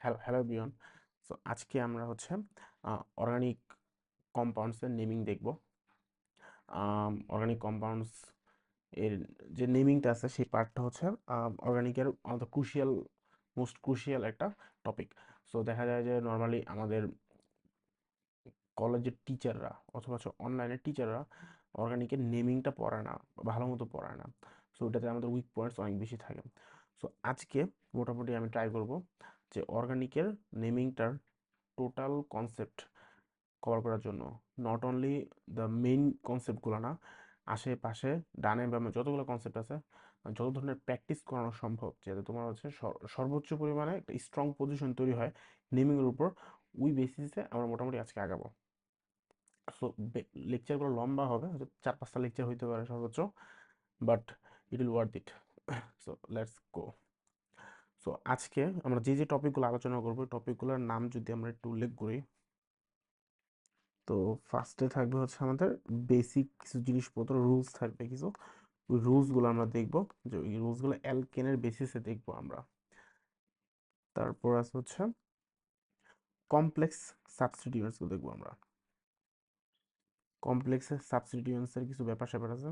Hello hello everyone. So আজকে আমরা organic কম্পাউন্ডসের naming দেখব। অর্গানিক কম্পাউন্ডস এর যে নেমিংটা আছে সেই পার্টটা হচ্ছে অর্গানিকের আমাদের মোস্ট ক্রুশিয়াল একটা টপিক। সো দেখা যায় যে নর্মালি আমাদের কলেজের টিচাররা অথবা অনলাইনের টিচাররা অর্গানিকের নেমিংটা পড়ায় না, ভালো মতো পড়ায় না। সো ওটাতে আমাদের উইক পয়েন্টস অনেক বেশি থাকে। সো আজকে মোটামুটি আমি ট্রাই করব যে অর্গানিকের নেমিংটার টোটাল কনসেপ্ট কভার করার জন্য। নট অনলি দ্য মেইন কনসেপ্টগুলো না, আশেপাশে ডানে বামে যতগুলো কনসেপ্ট আছে, যত ধরনের প্র্যাকটিস করানো সম্ভব, যাতে তোমার সর্বোচ্চ পরিমাণে একটা স্ট্রং পজিশন তৈরি হয় নেমিংয়ের উপর। ওই বেসিসে আমরা মোটামুটি আজকে আগাবো। সো লেকচারগুলো লম্বা হবে, হয়তো 4-5টা লেকচার হইতে পারে সর্বোচ্চ, but it will worth it. So let's go. So আজকে আমরা যে যে টপিকগুলো আলোচনা করবো, টপিকগুলোর নাম যদি আমরা একটু উল্লেখ করি, তো ফার্স্টে থাকবে আমাদের বেসিক কিছু জিনিসপত্র, রুলস থাকবে কিছু। ওই রুলসগুলো আমরা দেখব, যে ওই রুলসগুলো অ্যালকেনের বেসিসে দেখব আমরা। তারপর কমপ্লেক্স সাবস্টিটিউয়েন্টসগুলো দেখব আমরা। কমপ্লেক্স সাবস্টিটিউয়েন্টসের কিছু ব্যাপার স্যাপার আছে।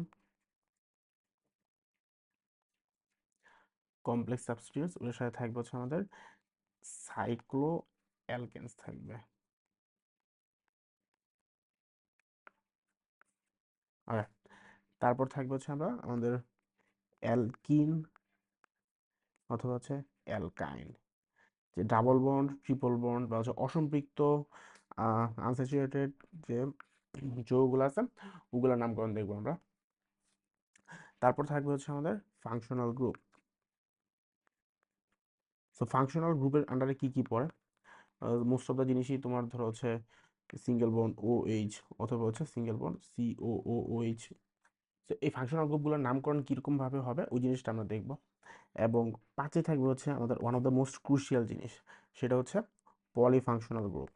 কমপ্লেক্স সাবস্টিটিউয়েন্টস, ওর সাথে থাকবে আমাদের সাইক্লো অ্যালকেনস থাকবে। আর তারপর থাকবে আমাদের অ্যালকিন অথবা অ্যালকাইন, যে ডাবল বন্ড, ট্রিপল বন্ড বা অসম্পৃক্ত আনস্যাচুরেটেড যে যৌগগুলো আছে, ওগুলোর নামকরণ দেখবো আমরা। তারপর থাকবে আমাদের ফাংশনাল গ্রুপ। সো ফাংশনাল গ্রুপের আন্ডারে কি কি পড়ে? মোস্ট অফ দ্য জিনিসই তোমার ধরো সিঙ্গেল বন্ড ও এইচ, অথবা সিঙ্গেল বন্ড সি ও ও এইচ। তো এই ফাংশনাল গ্রুপগুলোর নামকরণ কীরকম ভাবে হবে ওই জিনিসটা আমরা দেখব। এবং পাঁচে থাকবে আমাদের one of the most crucial জিনিস, সেটা পলিফাংশনাল গ্রুপ।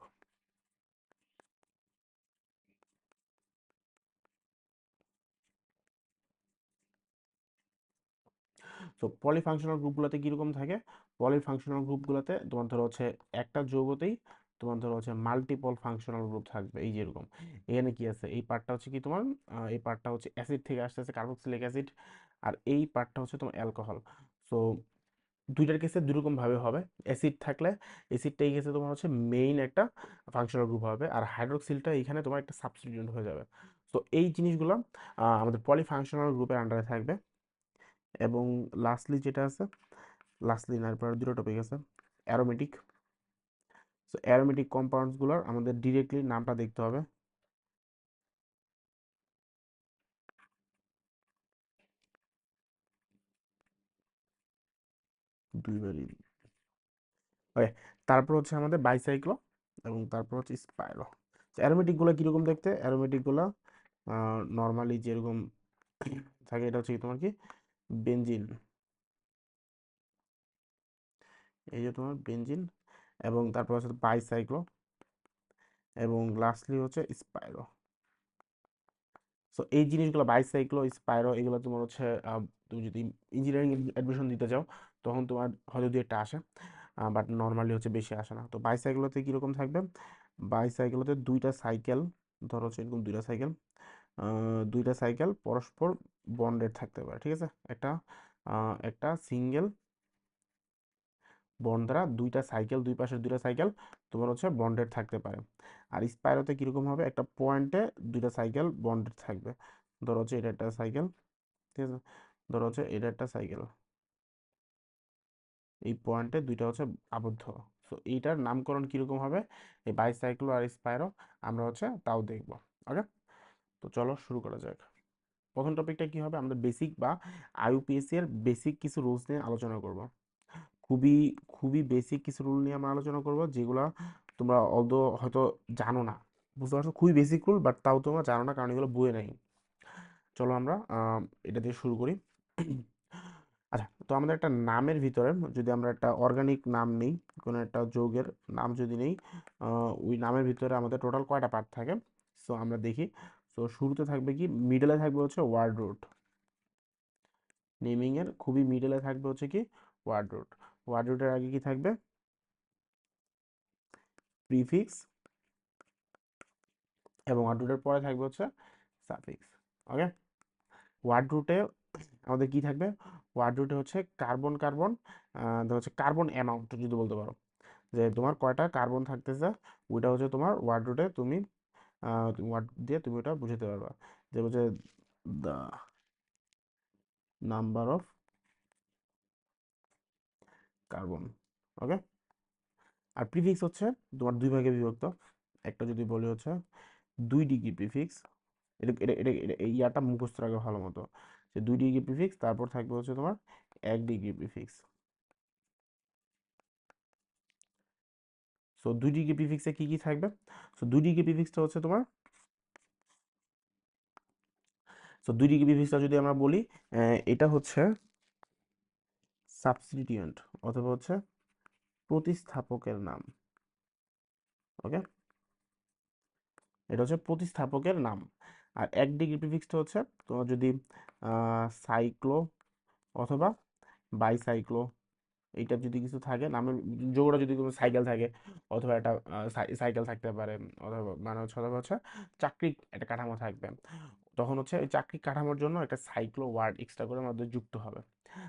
তো পলিফাংশনাল গ্রুপগুলোতে কীরকম থাকে? পলিফাংশনাল গ্রুপগুলোতে তোমার একটা যৌগতেই তোমার মাল্টিপল ফাংশনাল গ্রুপ থাকবে। এই যেরকম এখানে কি আছে, এই পার্টটা কি তোমার, এই পার্টটা অ্যাসিড থেকে আসতেছে, কার্বক্সিলিক অ্যাসিড, আর এই পার্টটা তোমার অ্যালকোহল। সো দুইটার কেসে দুই রকম ভাবে হবে। অ্যাসিড থাকলে অ্যাসিডটা এই কেসে তোমার মেইন একটা ফাংশনাল গ্রুপ হবে, আর হাইড্রোক্সিলটা এখানে তোমার একটা সাবস্টিটিউয়েন্ট হয়ে যাবে। তো এই জিনিসগুলো আমাদের পলিফাংশনাল গ্রুপের আন্ডারে থাকবে। এবং লাস্টলি যেটা আছে, লাস্টলি না, এরপর দুটো টপিক আছে, অ্যারোমেটিক। সো অ্যারোমেটিক কম্পাউন্ডসগুলোর আমাদের ডিরেক্টলি নামটা দেখতে হবে। দুইবারই ওকে। তারপর আমাদের বাইসাইক্লো, এবং তারপর স্পাইরো। অ্যারোমেটিকগুলো কীরকম দেখতে? অ্যারোমেটিকগুলো নর্মালি যেরকম থাকে, এটা কি তোমার বেনজিন, এই যে তোমার বেনজিন, এবং তারপর বাইসাইক্লো, এবং লাস্টলি স্পাইরো। সো এই জিনিসগুলো বাইসাইক্লো, স্পাইরো, এগুলো তোমার তুমি যদি ইঞ্জিনিয়ারিং অ্যাডমিশন দিতে চাও, তখন তোমার হয়তো দুই একটা আসে, বাট নর্মালি বেশি আসে না। তো বাইসাইক্লোতে কীরকম থাকবে? বাইসাইকেলতে দুইটা সাইকেল, ধরো এরকম দুইটা সাইকেল পরস্পর বন্ডেড থাকতে পারে, ঠিক আছে? একটা সিঙ্গেল বন্ড দ্বারা দুইটা সাইকেল, দুই পাশের দুইটা সাইকেল তোমার বন্ডেড থাকতে পারে। আর স্পাইরোতে কীরকম হবে? একটা পয়েন্টে দুইটা সাইকেল বন্ডেড থাকবে। ধরো এটা একটা সাইকেল, ঠিক আছে? ধরো এটা একটা সাইকেল, এই পয়েন্টে দুইটা আবদ্ধ। সো এইটার নামকরণ কীরকম হবে, এই বাইসাইক্লো আর স্পাইরো, আমরা তাও দেখব। ওকে, তো চলো শুরু করা যাক। প্রথম টপিকটা কি হবে? আমাদের বেসিক বা আইইউপিএসসি এর বেসিক কিছু রুলস নিয়ে আলোচনা করব। খুবই খুবই বেসিক কিছু রুল নিয়ে আমরা আলোচনা করব, যেগুলো তোমরা হয়তো জানো না। বুঝতে পারছো? খুবই বেসিক রুল, বাট তাও তোমরা জানো না, কারণ এগুলো বইয়ে নেই। চলো আমরা এটা দিয়ে শুরু করি। আচ্ছা, তো আমাদের একটা নামের ভিতরে যদি আমরা একটা অর্গানিক নাম নেই, কোনো একটা যৌগের নাম যদি নেই, ওই নামের ভিতরে আমাদের টোটাল কয়টা পার্ট থাকে? সো আমরা দেখি। সো শুরুতে থাকবে কি, মিডলে থাকবে ওয়ার্ড রুট। নেমিং এর খুবই মিডলে থাকবে কি ওয়ার্ড রুট। ওয়ার্ড রুটের আগে কি থাকবে? প্রিফিক্স এবং ওয়ার্ড রুটের পরে থাকবে হচ্ছে সাফিক্স। ওকে, ওয়ার্ড রুটে আমাদের কি থাকবে? ওয়ার্ড রুটে হচ্ছে কার্বন কার্বন, হচ্ছে কার্বন অ্যামাউন্ট যদি বলতে পারো, যে তোমার কয়টা কার্বন থাকতেছে, ওইটা হচ্ছে তোমার ওয়ার্ড রুটে তুমি ওয়ার্ড দিয়ে তুমি ওটা বুঝাতে পারবা, যে হচ্ছে the number of carbon. Okay, আর প্রিফিক্স হচ্ছে তোমার দুই ভাগে বিভক্ত। একটা যদি বলি হচ্ছে 2 ডিগ্রি প্রিফিক্স, এই ইয়াটা মুখস্থ রাখবে ভালো মতো, যে 2 ডিগ্রি প্রিফিক্স, তারপর থাকবে হচ্ছে তোমার 1 ডিগ্রি প্রিফিক্স। সো 2 ডিগ্রি প্রিফিক্সে কি কি থাকবে? সো 2 ডিগ্রি প্রিফিক্সটা হচ্ছে তোমার, সো 2 ডিগ্রি প্রিফিক্সটা যদি আমরা বলি, এটা হচ্ছে সাবস্টিটিউয়েন্ট অথবা হচ্ছে প্রতিস্থাপকের নাম। ওকে, এটা হচ্ছে প্রতিস্থাপকের নাম। আর 1 ডিগ্রি প্রিফিক্সটা হচ্ছে তোমার যদি সাইক্লো অথবা বাইসাইক্লো এইটা যদি কিছু থাকে নামের যোগটা, যদি কোনো সাইকেল থাকে অথবা একটা সাইকেল থাকতে পারে, অথবা মানে হচ্ছে অথবা হচ্ছে চাকরির একটা কাঠামো থাকবে, তখন হচ্ছে ওই চাকরির কাঠামোর জন্য একটা সাইক্লো ওয়ার্ড এক্সট্রা করে আমাদের যুক্ত হবে।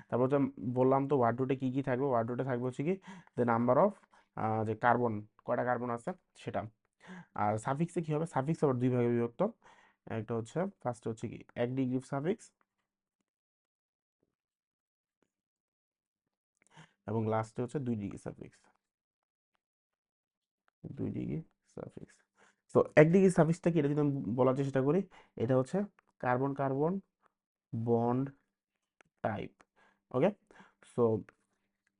তারপর হচ্ছে বললাম তো ওয়ার্ড রুটে কি কি থাকবে, ওয়ার্ড রুটে থাকবে হচ্ছে কি দ্য নাম্বার অফ, যে কার্বন কয়টা কার্বন আছে সেটা। আর সাফিক্সে কি হবে? সাফিক্স আবার দুই ভাগে বিভক্ত। একটা হচ্ছে ফার্স্ট হচ্ছে কি 1 ডিগ্রি সাফিক্স, এবং লাস্টে হচ্ছে 2 ডিগ্রি সাফিক্স। 2 degree suffix. তো 1 ডিগ্রি সাফিক্সটা কি, এটা যদি আমি বলার চেষ্টা করি, এটা হচ্ছে কার্বন কার্বন বন্ড টাইপ। ওকে, সো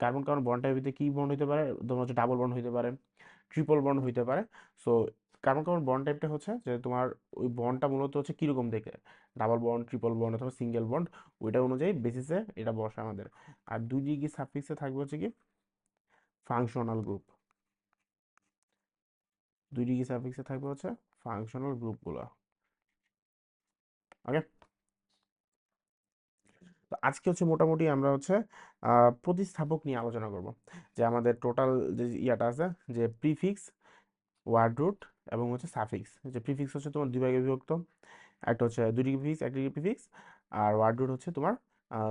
কার্বন কার্বন বন্ড টাইপে কি বন্ড হতে পারে? তোমার হচ্ছে ডাবল বন্ড হইতে পারে, ট্রিপল বন্ড হইতে পারে। সো কার্বন কার্বন বন্ড টাইপটা হচ্ছে যে তোমার ওই বন্ডটা মূলত হচ্ছে কিরকম দেখে, ডাবল বন্ড, ট্রিপল বন্ড অথবা সিঙ্গেল বন্ড, ওইটা অনুযায়ী বেসিসে এটা বসে আমাদের। আর 2 ডিগ্রি সাফিক্সে থাকবে হচ্ছে কি ফাংশনাল গ্রুপ। 2 ডিগ্রি সাফিক্সে থাকবে হচ্ছে ফাংশনাল গ্রুপগুলো। ওকে, তো আজকে হচ্ছে মোটামুটি আমরা হচ্ছে প্রতিস্থাপক নিয়ে আলোচনা করব, যে আমাদের টোটাল যে ইয়াটা আছে, যে প্রিফিক্স, ওয়ার্ড রুট এবং হচ্ছে সাফিক্স। যে প্রিফিক্স হচ্ছে তোমার দুই ভাগে বিভক্ত, একটা হচ্ছে 2 ডিগ্রি প্রিফিক্স, 1 ডিগ্রি প্রিফিক্স। আর ওয়ার্ড রুট হচ্ছে তোমার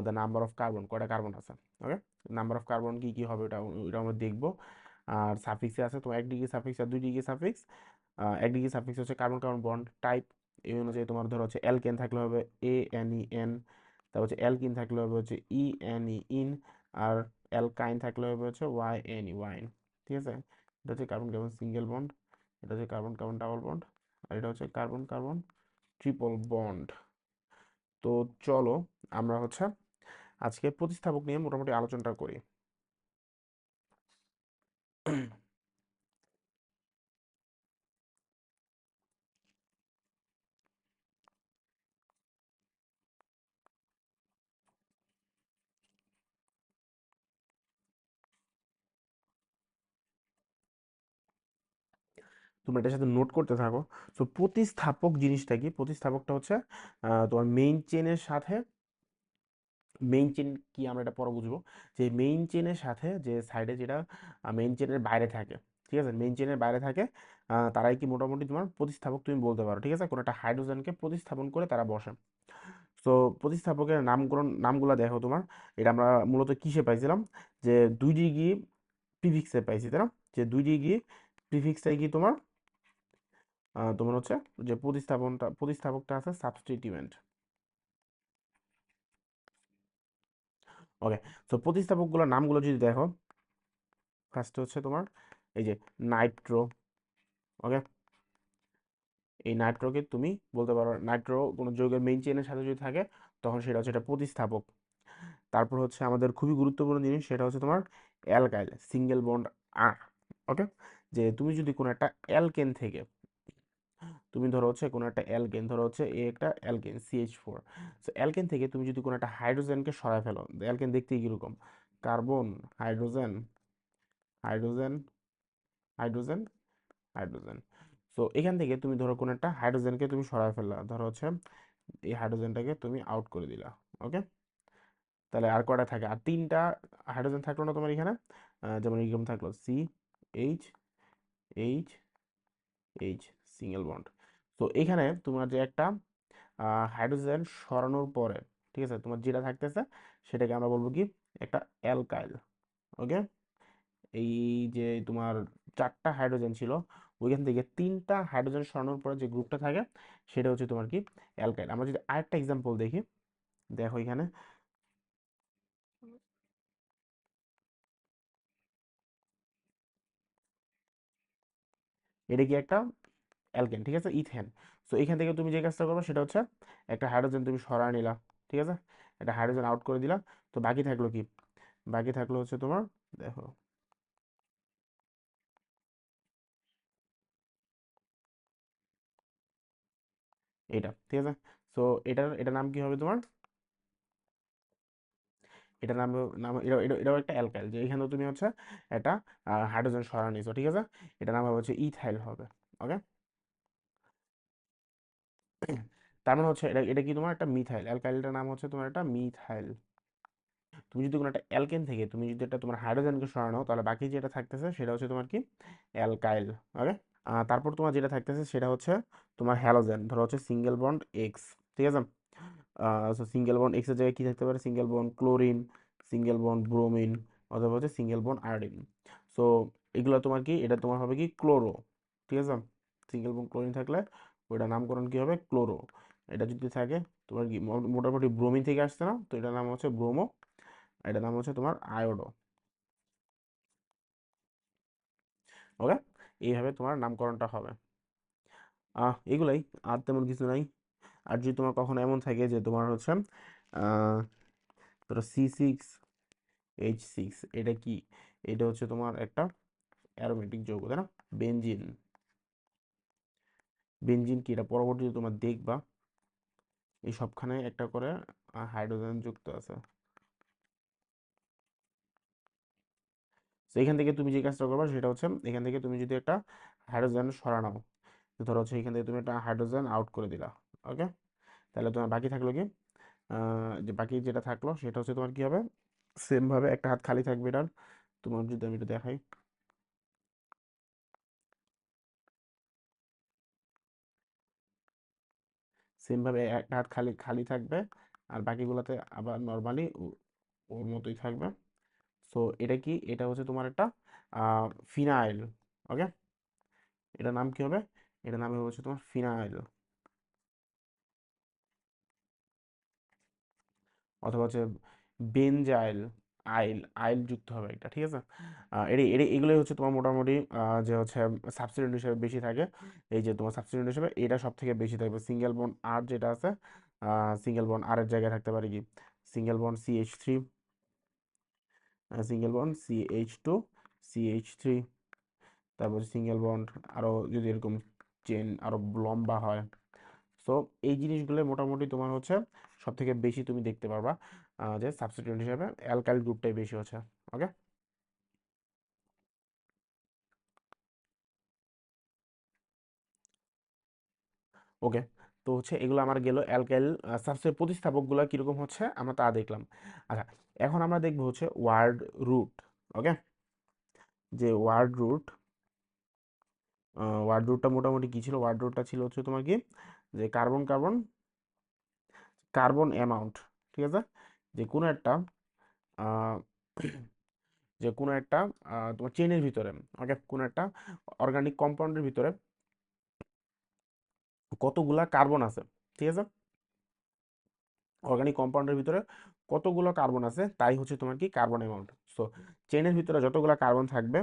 দ্য নাম্বার অফ কার্বন, কয়টা কার্বন আছে। ওকে, নাম্বার অফ কার্বন কি কি হবে ওটা আমরা দেখবো। আর সাফিক্সে আছে তোমার 1 ডিগ্রি সাফিক্স আর 2 ডিগ্রি সাফিক্স। 1 ডিগ্রি সাফিক্স হচ্ছে কার্বন কার্বন বন্ড টাইপ, এই অনুযায়ী তোমার ধরো হচ্ছে অ্যালকেন থাকলে হবে ANEN, তারপর হচ্ছে অ্যালকিন থাকলে হবে হচ্ছে ENE ইন, আর অ্যালকাইন থাকলে হবে হচ্ছে YNE ওয়াইন। ঠিক আছে, এটা হচ্ছে কার্বন কার্বন সিঙ্গেল বন্ড, এটা হচ্ছে কার্বন কার্বন ডাবল বন্ড, আর এটা হচ্ছে কার্বন কার্বন ট্রিপল বন্ড। তো চলো আমরা হচ্ছে আজকে প্রতিস্থাপক নিয়ে মোটামুটি আলোচনাটা করি। তোমরা এটার সাথে নোট করতে থাকো। তো প্রতিস্থাপক জিনিসটা কি? প্রতিস্থাপকটা হচ্ছে তোমার মেইন চেনের সাথে, মেইন চেন কি আমরা এটা পরে বুঝবো, যে মেইন চেনের সাথে যে সাইডে যেটা মেইন চেনের বাইরে থাকে, ঠিক আছে, মেইন চেনের বাইরে থাকে, তারাই কি মোটামুটি তোমার প্রতিস্থাপক তুমি বলতে পারো। ঠিক আছে, কোনো একটা হাইড্রোজেনকে প্রতিস্থাপন করে তারা বসে। তো প্রতিস্থাপকের নামগুলো দেখো তোমার, এটা আমরা মূলত কিসে পাইছিলাম, যে 2 ডিগ্রি প্রিফিক্সে পাইছি, তাই না? যে 2 ডিগ্রি প্রিফিক্সটাই কি তোমার তোমার হচ্ছে যে প্রতিস্থাপকটা আছে সাবস্টিটিউয়েন্ট। ওকে, তো প্রতিস্থাপকগুলোর নামগুলো যদি দেখো, ফার্স্ট হচ্ছে তোমার এই যে নাইট্রো। ওকে, এই নাইট্রোকে তুমি বলতে পারো, নাইট্রো কোনো যৌগের মেইন চেনের সাথে যদি থাকে তখন সেটা হচ্ছে এটা প্রতিস্থাপক। তারপর হচ্ছে আমাদের খুবই গুরুত্বপূর্ণ জিনিস, সেটা হচ্ছে তোমার অ্যালকাইল সিঙ্গেল বন্ড আর। ওকে, যে তুমি যদি কোনো একটা অ্যালকেন থেকে, তুমি ধরো হচ্ছে কোনো একটা অ্যালকেন, ধরো হচ্ছে একটা অ্যালকেন CH4, সো অ্যালকেন থেকে তুমি যদি কোনো একটা হাইড্রোজেনকে সরায় ফেলো, অ্যালকেন দেখতে কিরকম, carbon, hydrogen, hydrogen, hydrogen, hydrogen. So এখান থেকে তুমি ধরো কোনো একটা হাইড্রোজেনকে তুমি সরায় ফেললা, ধরো হচ্ছে এই হাইড্রোজেনটাকে তুমি আউট করে দিলা। ওকে, তাহলে আর কয়টা থাকে? আর তিনটা হাইড্রোজেন থাকলো না তোমার এখানে, যেমন এরকম থাকলো CH, H H single bond. তো এখানে তোমার যে একটা হাইড্রোজেন সরানোর পরে, ঠিক আছে, তোমার যেটা থাকতেছে সেটাকে আমরা বলবো কি একটা অ্যালকাইল। ওকে, এই যে তোমার চারটা হাইড্রোজেন ছিল, ওইখান থেকে তিনটা হাইড্রোজেন সরানোর পরে যে গ্রুপটা থাকে সেটা হচ্ছে তোমার কি অ্যালকাইল। আমরা যদি আরেকটা এক্সাম্পল দেখি, দেখো এখানে এটা কি একটা অ্যালকেন, ঠিক আছে, ইথেন। সো এখান থেকে তুমি যে কাজটা করবে সেটা হচ্ছে একটা হাইড্রোজেন তুমি সরায় নিলা, ঠিক আছে, একটা হাইড্রোজেন আউট করে দিলা। তো বাকি থাকলো কি, বাকি থাকলো হচ্ছে তোমার, দেখো এটা, ঠিক আছে। সো এটার নাম কি হবে তোমার, এটার নাম নাম এটাও একটা অ্যালকাইল, যে এখানেও তুমি হচ্ছে একটা হাইড্রোজেন সরা নিছো, ঠিক আছে। এটার নাম হবে হচ্ছে ইথাইল হবে। ওকে, তার মানে হচ্ছে এটা এটা কি তোমার একটা মিথাইল, অ্যালকাইলটার নাম হচ্ছে তোমার একটা মিথাইল। তুমি যদি কোনো একটা অ্যালকেন থেকে তুমি যদি একটা তোমার হাইড্রোজেনকে সরানো, তাহলে বাকি যেটা থাকতেছে সেটা হচ্ছে তোমার কি অ্যালকাইল। ওকে, তারপর তোমার যেটা থাকতেছে সেটা হচ্ছে তোমার হ্যালোজেন, ধরো হচ্ছে সিঙ্গেল বন্ড এক্স, ঠিক আছে। সিঙ্গেল বন্ড এক্স এর জায়গায় কি থাকতে পারে, single bond chlorine, single bond bromine, অথবা হচ্ছে সিঙ্গেল বন্ড আয়োডিন। সো এগুলো তোমার কি, এটা তোমার হবে কি ক্লোরো, ঠিক আছে। সিঙ্গেল বন্ড ক্লোরিন থাকলে ওইটার নামকরণ কি হবে ক্লোরো। এটা যদি থাকে তোমার কি মোটামুটি ব্রোমিন থেকে আসছে না, তো এটার নাম হচ্ছে ব্রোমো, এটার নাম হচ্ছে তোমার আয়োডো। ওকে, এইভাবে তোমার নামকরণটা হবে। এগুলাই, আর তেমন কিছু নাই। আর যদি তোমার কখনো এমন থাকে যে তোমার হচ্ছে আহ ধরো C6H6, এটা কি, এটা হচ্ছে তোমার একটা অ্যারোমেটিক যৌগ, তাই না, বেনজিন। বেনজিন কি, এটা পরবর্তীতে তোমার দেখবা এই সবখানে একটা করে হাইড্রোজেন যুক্ত আছে। তো এখান থেকে তুমি যে কাজটা করবা সেটা হচ্ছে এখান থেকে তুমি যদি একটা হাইড্রোজেন সরানো, ধরো হচ্ছে এখান থেকে তুমি একটা হাইড্রোজেন আউট করে দিলা। ওকে, তাহলে তোমার বাকি থাকলো কি, যে বাকি যেটা থাকলো সেটা হচ্ছে তোমার কি হবে, সেম ভাবে একটা হাত খালি থাকবে এটার। তোমার যদি আমি এটা দেখাই, সেম ভাবে একটা হাত খালি খালি থাকবে, আর বাকিগুলোতে আবার নর্মালি ওর মতোই থাকবে। সো এটা কি, এটা হচ্ছে তোমার একটা ফিনাইল। ওকে, এটার নাম কি হবে, এটার নাম হচ্ছে তোমার ফিনাইল, অথবা হচ্ছে বেনজাইল আইল, আইল যুক্ত হবে একটা, ঠিক আছে। এগুলোই হচ্ছে তোমার মোটামুটি যে হচ্ছে সাবস্টিটিউয়েন্ট হিসেবে বেশি থাকে। এই যে তোমার সাবস্টিটিউয়েন্ট হিসেবে এটা সব থেকে বেশি থাকবে সিঙ্গেল বন্ড আর যেটা আছে, সিঙ্গেল বন্ড আর এর জায়গায় থাকতে পারে কি single bond CH3, single bond CH2 CH3, তারপর সিঙ্গেল বন্ড আরো যদি এরকম চেন আরো লম্বা হয়। সো এই জিনিসগুলো মোটামুটি তোমার হচ্ছে সব থেকে বেশি তুমি দেখতে পারবা যে সাবস্টিটিউয়েন্ট হিসেবে অ্যালকাইল গ্রুপটাই বেশি হচ্ছে। ওকে, ওকে। তো হচ্ছে এগুলো আমার গেল অ্যালকাইল সাবস্টিটিউয়েন্ট, প্রতিস্থাপকগুলো কিরকম হচ্ছে আমরা তা দেখলাম। আচ্ছা, এখন আমরা দেখবো হচ্ছে ওয়ার্ড রুট। ওকে, যে ওয়ার্ড রুটটা মোটামুটি কি ছিল, ওয়ার্ড রুটটা ছিল হচ্ছে তোমার কি যে কার্বন কার্বন কার্বন অ্যামাউন্ট, ঠিক আছে, যে কোনো একটা আহ, যে কোনো একটা তোমার চেনের ভিতরে, ওকে, কোনো একটা অর্গানিক কম্পাউন্ডের ভিতরে কতগুলা কার্বন আছে, ঠিক আছে, অর্গানিক কম্পাউন্ডের ভিতরে কতগুলো কার্বন আছে তাই হচ্ছে তোমার কি কার্বন অ্যামাউন্ট। সো চেনের ভিতরে যতগুলো কার্বন থাকবে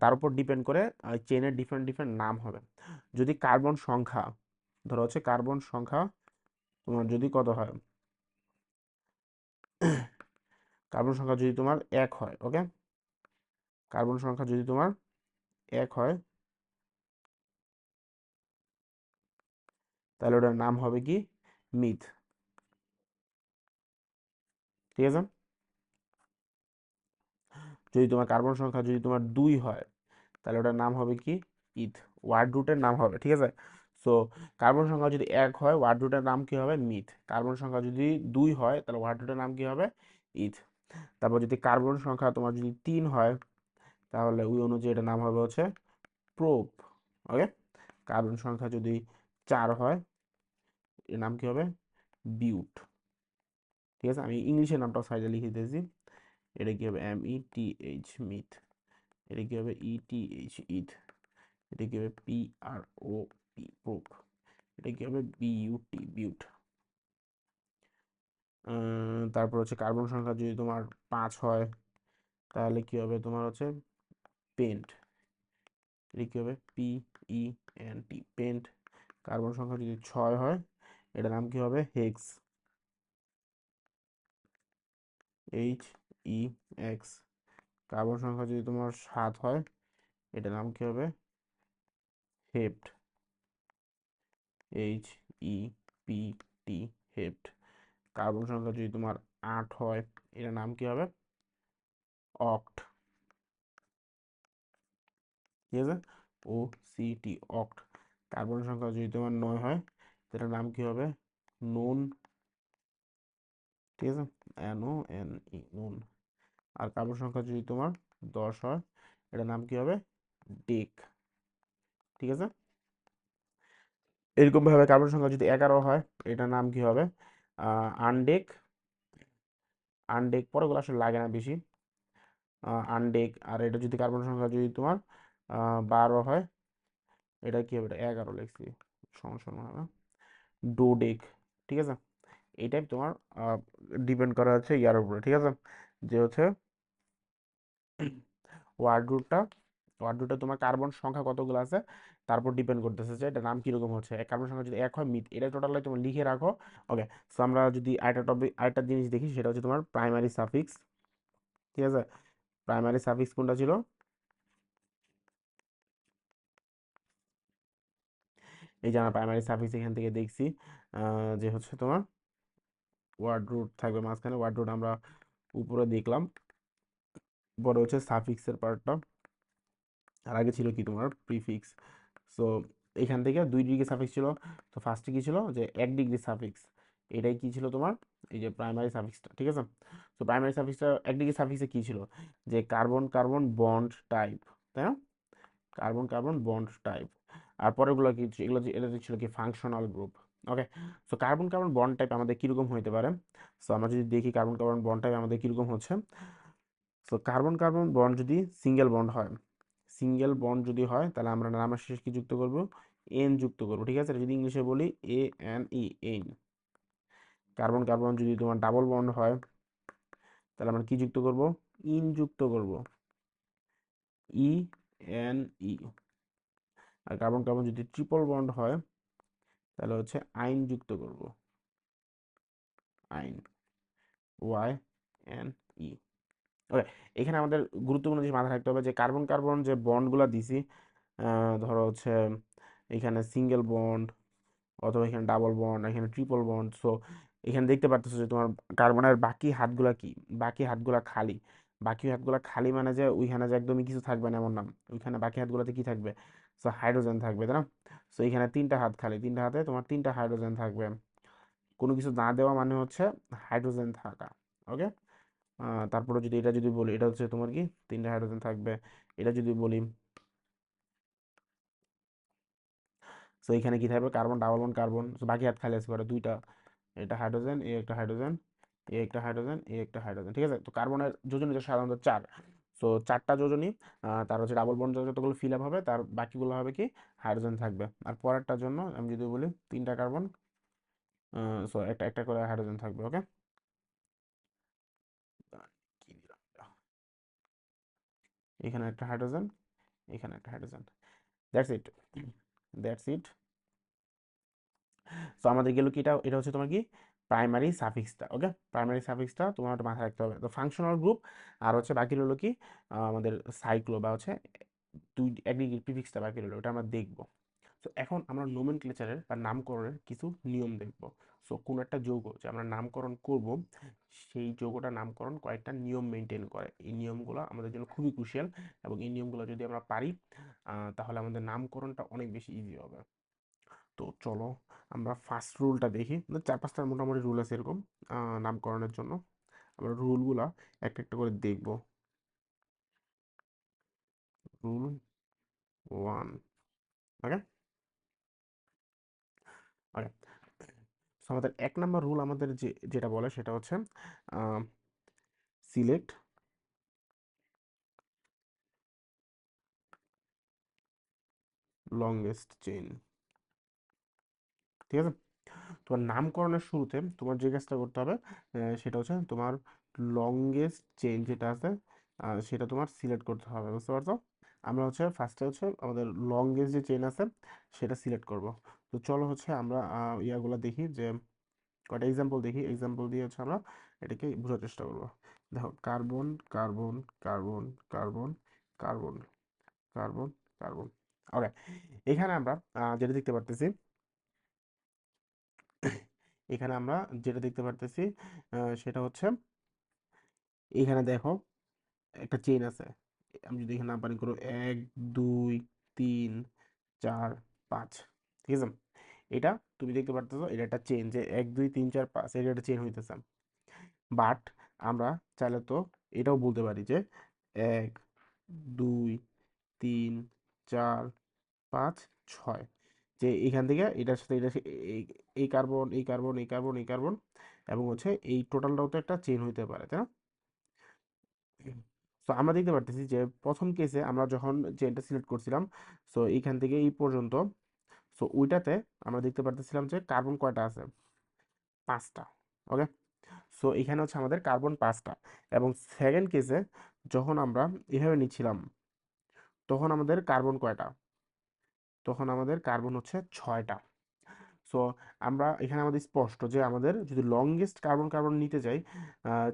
তার উপর ডিপেন্ড করে চেনের ডিফারেন্ট ডিফারেন্ট নাম হবে। যদি কার্বন সংখ্যা, ধরো হচ্ছে কার্বন সংখ্যা তোমার যদি কত হয়, কার্বন সংখ্যা যদি তোমার 1 হয়, ওকে, কার্বন সংখ্যা যদি তোমার 1 হয়, তাহলে ওটার নাম হবে কি মিথ, ঠিক আছে। যদি তোমার কার্বন সংখ্যা যদি তোমার 2 হয়, তাহলে ওটার নাম হবে কি ইথ, ওয়ার্ড রুটের নাম হবে, ঠিক আছে। সো কার্বন সংখ্যা যদি 1 হয়, ওয়ার্ড রুটের নাম কি হবে মিথ। কার্বন সংখ্যা যদি 2 হয়, তাহলে ওয়ার্ড রুটের নাম কি হবে ইথ। তারপর যদি কার্বন সংখ্যা তোমার যদি 3 হয়, তাহলে ওই অনুযায়ী এটার নাম হবে হচ্ছে প্রোপ। ওকে, কার্বন সংখ্যা যদি 4 হয় এর নাম কি হবে? বিউট। ঠিক আছে, আমি ইংলিশের নামটা সাইডে লিখে দিয়েছি। এটা কি হবে? METH, myth. এটা কি হবে? ETH, ইথ। এটা কি হবে? PROP, prop. এটা কি হবে? BUT, বিউট। তারপর হচ্ছে কার্বন সংখ্যা যদি তোমার 5 হয় তাহলে কি হবে? তোমার হচ্ছে পেন্ট। এটা কি হবে? PENT, paint. কার্বন সংখ্যা যদি 6 হয় এটার নাম কি হবে? হেক্স। HEX। কার্বন সংখ্যা যদি তোমার 7 হয় এটার নাম কি হবে? হেপ্ট। HEPT, হেপ্ট। কার্বন সংখ্যা যদি তোমার 8 হয় এটার নাম কি হবে? অক্ট। ঠিক আছে, OCT, অক্ট। কার্বন সংখ্যা যদি তোমার 9 হয় এটার নাম কি হবে? নুন। ঠিক আছে, NONE, নুন। আর কার্বন সংখ্যা যদি তোমার 10 হয় এটার নাম কি হবে? ডেক। ঠিক আছে, এরকম ভাবে কার্বন সংখ্যা যদি 11 হয় এটার নাম কি হবে? আনডেক। আনডেক পরেগুলো আসলে লাগে না বেশি। আনডেক। আর এটা যদি কার্বন সংখ্যা যদি তোমার 12 হয় এটা কি হবে? এটা 11 লিখছি, সমস্যা হবে না। ডোডেক। ঠিক আছে, এটাই তোমার ডিপেন্ড করা হচ্ছে ইয়ার উপরে। ঠিক আছে, যে হচ্ছে ওয়ার্ড রুটটা, ওয়ার্ড রুটে তোমার কার্বন সংখ্যা কতগুলো আছে তারপর ডিপেন্ড করতেছে যে এটা নাম কিরকম হচ্ছে। কার্বন সংখ্যা যদি 1 হয় মিথ। এটা টোটালি তুমি লিখে রাখো। ওকে, সো আমরা যদি আরেকটা টপিক, আরেকটা জিনিস দেখি, সেটা হচ্ছে তোমার প্রাইমারি সাফিক্স। ঠিক আছে, প্রাইমারি সাফিক্স কোনটা ছিল? এই যে আমরা প্রাইমারি সাফিক্স এখান থেকে দেখছি যে হচ্ছে তোমার ওয়ার্ড রুট থাকবে মাঝখানে। ওয়ার্ড রুট আমরা উপরে দেখলাম, পরে হচ্ছে সাফিক্সের পার্টটা। আর আগে ছিল কি তোমার প্রিফিক্স। সো এখান থেকে 2 ডিগ্রি সাফিক্স ছিল। তো ফার্স্টে কি ছিল? যে 1 ডিগ্রি সাফিক্স। এটাই কি ছিল তোমার? এই যে প্রাইমারি সাফিক্সটা। ঠিক আছে, তো প্রাইমারি সাফিক্সটা 1 ডিগ্রি সাফিক্সে কি ছিল? যে কার্বন কার্বন বন্ড টাইপ, তাই না? Carbon carbon bond type. আর পরেরগুলো কি এগুলো? এটা ছিল কি functional group. Okay, so carbon carbon bond type আমাদের কিরকম হতে পারে? সো আমরা যদি দেখি কার্বন কার্বন বন্ড টাইপ আমাদের কিরকম হচ্ছে। সো কার্বন কার্বন বন্ড যদি সিঙ্গেল বন্ড হয়, সিঙ্গেল বন্ড যদি হয় তাহলে আমরা নামের শেষে কি যুক্ত করব? এন যুক্ত করব। ঠিক আছে, যদি ইংলিশে বলি ANE, এইন। কার্বন কার্বন যদি তোমার ডাবল বন্ড হয় তাহলে আমরা কি যুক্ত করব? ইন যুক্ত করব, ENE। আর কার্বন কার্বন যদি ট্রিপল বন্ড হয় তাহলে হচ্ছে আইন যুক্ত করব, আইন, YNE। ওকে, এখানে আমাদের গুরুত্বপূর্ণ জিনিস মাথায় রাখতে হবে যে কার্বন কার্বন যে বন্ডগুলো দিছি, ধরো হচ্ছে এখানে সিঙ্গেল বন্ড অথবা এখানে ডাবল বন্ড, এখানে ট্রিপল বন্ড। সো এখানে দেখতে পারতেছো যে তোমার কার্বনের বাকি হাতগুলা কি? বাকি হাতগুলা খালি। বাকি হাতগুলা খালি মানে যে ওইখানে যে একদমই কিছু থাকবে না এমন নাম। ওইখানে বাকি হাতগুলাতে কি থাকবে? সো হাইড্রোজেন থাকবে, তাই না? সো এখানে 3টা হাত খালি, 3টা হাতে তোমার 3টা হাইড্রোজেন থাকবে। কোনো কিছু না দেওয়া মানে হচ্ছে হাইড্রোজেন থাকা। ওকে, তারপরে যদি এটা যদি বলি, এটা হচ্ছে তোমার কি 3টা হাইড্রোজেন থাকবে। এটা যদি বলি, সো এখানে কি থাকবে? Carbon double bond carbon. So বাকি হাত খালি আছে করে 2টা। এটা হাইড্রোজেন, এ একটা হাইড্রোজেন, এ একটা হাইড্রোজেন, এ একটা হাইড্রোজেন। ঠিক আছে, তো কার্বনের যোজনী তো সাধারণত 4। সো 4টা যোজনী, তার হচ্ছে ডাবল বন্ড যতগুলো ফিল আপ হবে তার বাকিগুলো হবে কি হাইড্রোজেন থাকবে। আর পরেরটার জন্য আমি যদি বলি 3টা কার্বন, সো একটা একটা করে হাইড্রোজেন থাকবে। ওকে, কি দিলাম এটা? এখানে একটা হাইড্রোজেন, এখানে একটা hydrogen. That's it, that's it. So আমাদের গেল কি? এটা হচ্ছে তোমার কি প্রাইমারি সাফিক্সটা। ওকে, প্রাইমারি সাফিক্সটা তোমার একটা মাথায় রাখতে হবে। তো ফাংশনাল গ্রুপ আর হচ্ছে বাকি হলো কি আমাদের সাইক্লো বা হচ্ছে 1 ডিগ্রি প্রিফিক্সটা বাকি রইলো, ওটা আমরা দেখবো। তো এখন আমরা নোমেনক্লেচারের বা নামকরণের কিছু নিয়ম দেখব। সো কোন একটা যৌগ যে আমরা নামকরণ করব সেই যৌগটার নামকরণ কয়েকটা নিয়ম মেনটেন করে। এই নিয়মগুলো আমাদের জন্য খুবই ক্রুশিয়াল এবং এই নিয়মগুলো যদি আমরা পারি তাহলে আমাদের নামকরণটা অনেক বেশি ইজি হবে। তো চলো আমরা ফার্স্ট রুলটা দেখি। 4-5টা মোটামুটি রুল আছে এরকম নামকরণের জন্য। আমরা রুলগুলা একটা একটা করে দেখব। Rule one. Okay okay. আমাদের 1 নাম্বার রুল আমাদের যেটা বলে সেটা হচ্ছে সিলেক্ট লংগেস্ট চেইন। ঠিক আছে, তোমার নামকরণের শুরুতে তোমার যে কাজটা করতে হবে সেটা হচ্ছে তোমার লংগেস্ট চেইন যেটা আছে সেটা তোমার সিলেক্ট করতে হবে, বুঝতে পারছো? আমরা হচ্ছে ফার্স্টে হচ্ছে আমাদের লংগেস্ট যে চেইন আছে সেটা সিলেক্ট করব। তো চলো হচ্ছে আমরা ইয়াগুলো দেখি, যে কয়টা এক্সাম্পল দেখি, এক্সাম্পল দিয়ে হচ্ছে আমরা এটাকে বোঝার চেষ্টা করব। দেখো, carbon carbon carbon carbon carbon carbon carbon. Okay, এখানে আমরা যেটা দেখতে পারতেছি, এখানে আমরা যেটা দেখতে পারতেছি সেটা হচ্ছে এখানে দেখো একটা চেইন আছে। আমি যদি এখানে নাম্বারিং করো 1 2 3 4 5, ঠিক আছে, এটা তুমি দেখতে পারতেছো এটা একটা চেইন, যে 1 2 3 4 5 এটা একটা চেইন হইতেছে। বাট আমরা চাইলে তো এটাও বলতে পারি যে 1 2 3 4 5 6, যে এখান থেকে এটার সাথে এটা এই এই কার্বন এই কার্বন এই কার্বন এই কার্বন এবং হচ্ছে এই টোটালটাও তো একটা চেইন হইতে পারে, তাই না? তো আমরা দেখতে পারতেছি যে প্রথম কেসে আমরা যখন চেইনটা সিলেক্ট করছিলাম, সো এইখান থেকে এই পর্যন্ত, সো ওইটাতে আমরা দেখতে পারতেছিলাম যে কার্বন কয়টা আছে, 5টা। ওকে, সো এখানে হচ্ছে আমাদের কার্বন 5টা। এবং সেকেন্ড কেসে যখন আমরা এভাবে নিচ্ছিলাম তখন আমাদের কার্বন কয়টা, তখন আমাদের কার্বন হচ্ছে 6টা। সো আমরা এখানে আমাদের স্পষ্ট যে আমাদের যদি লংগেস্ট কার্বন কার্বন নিতে যাই,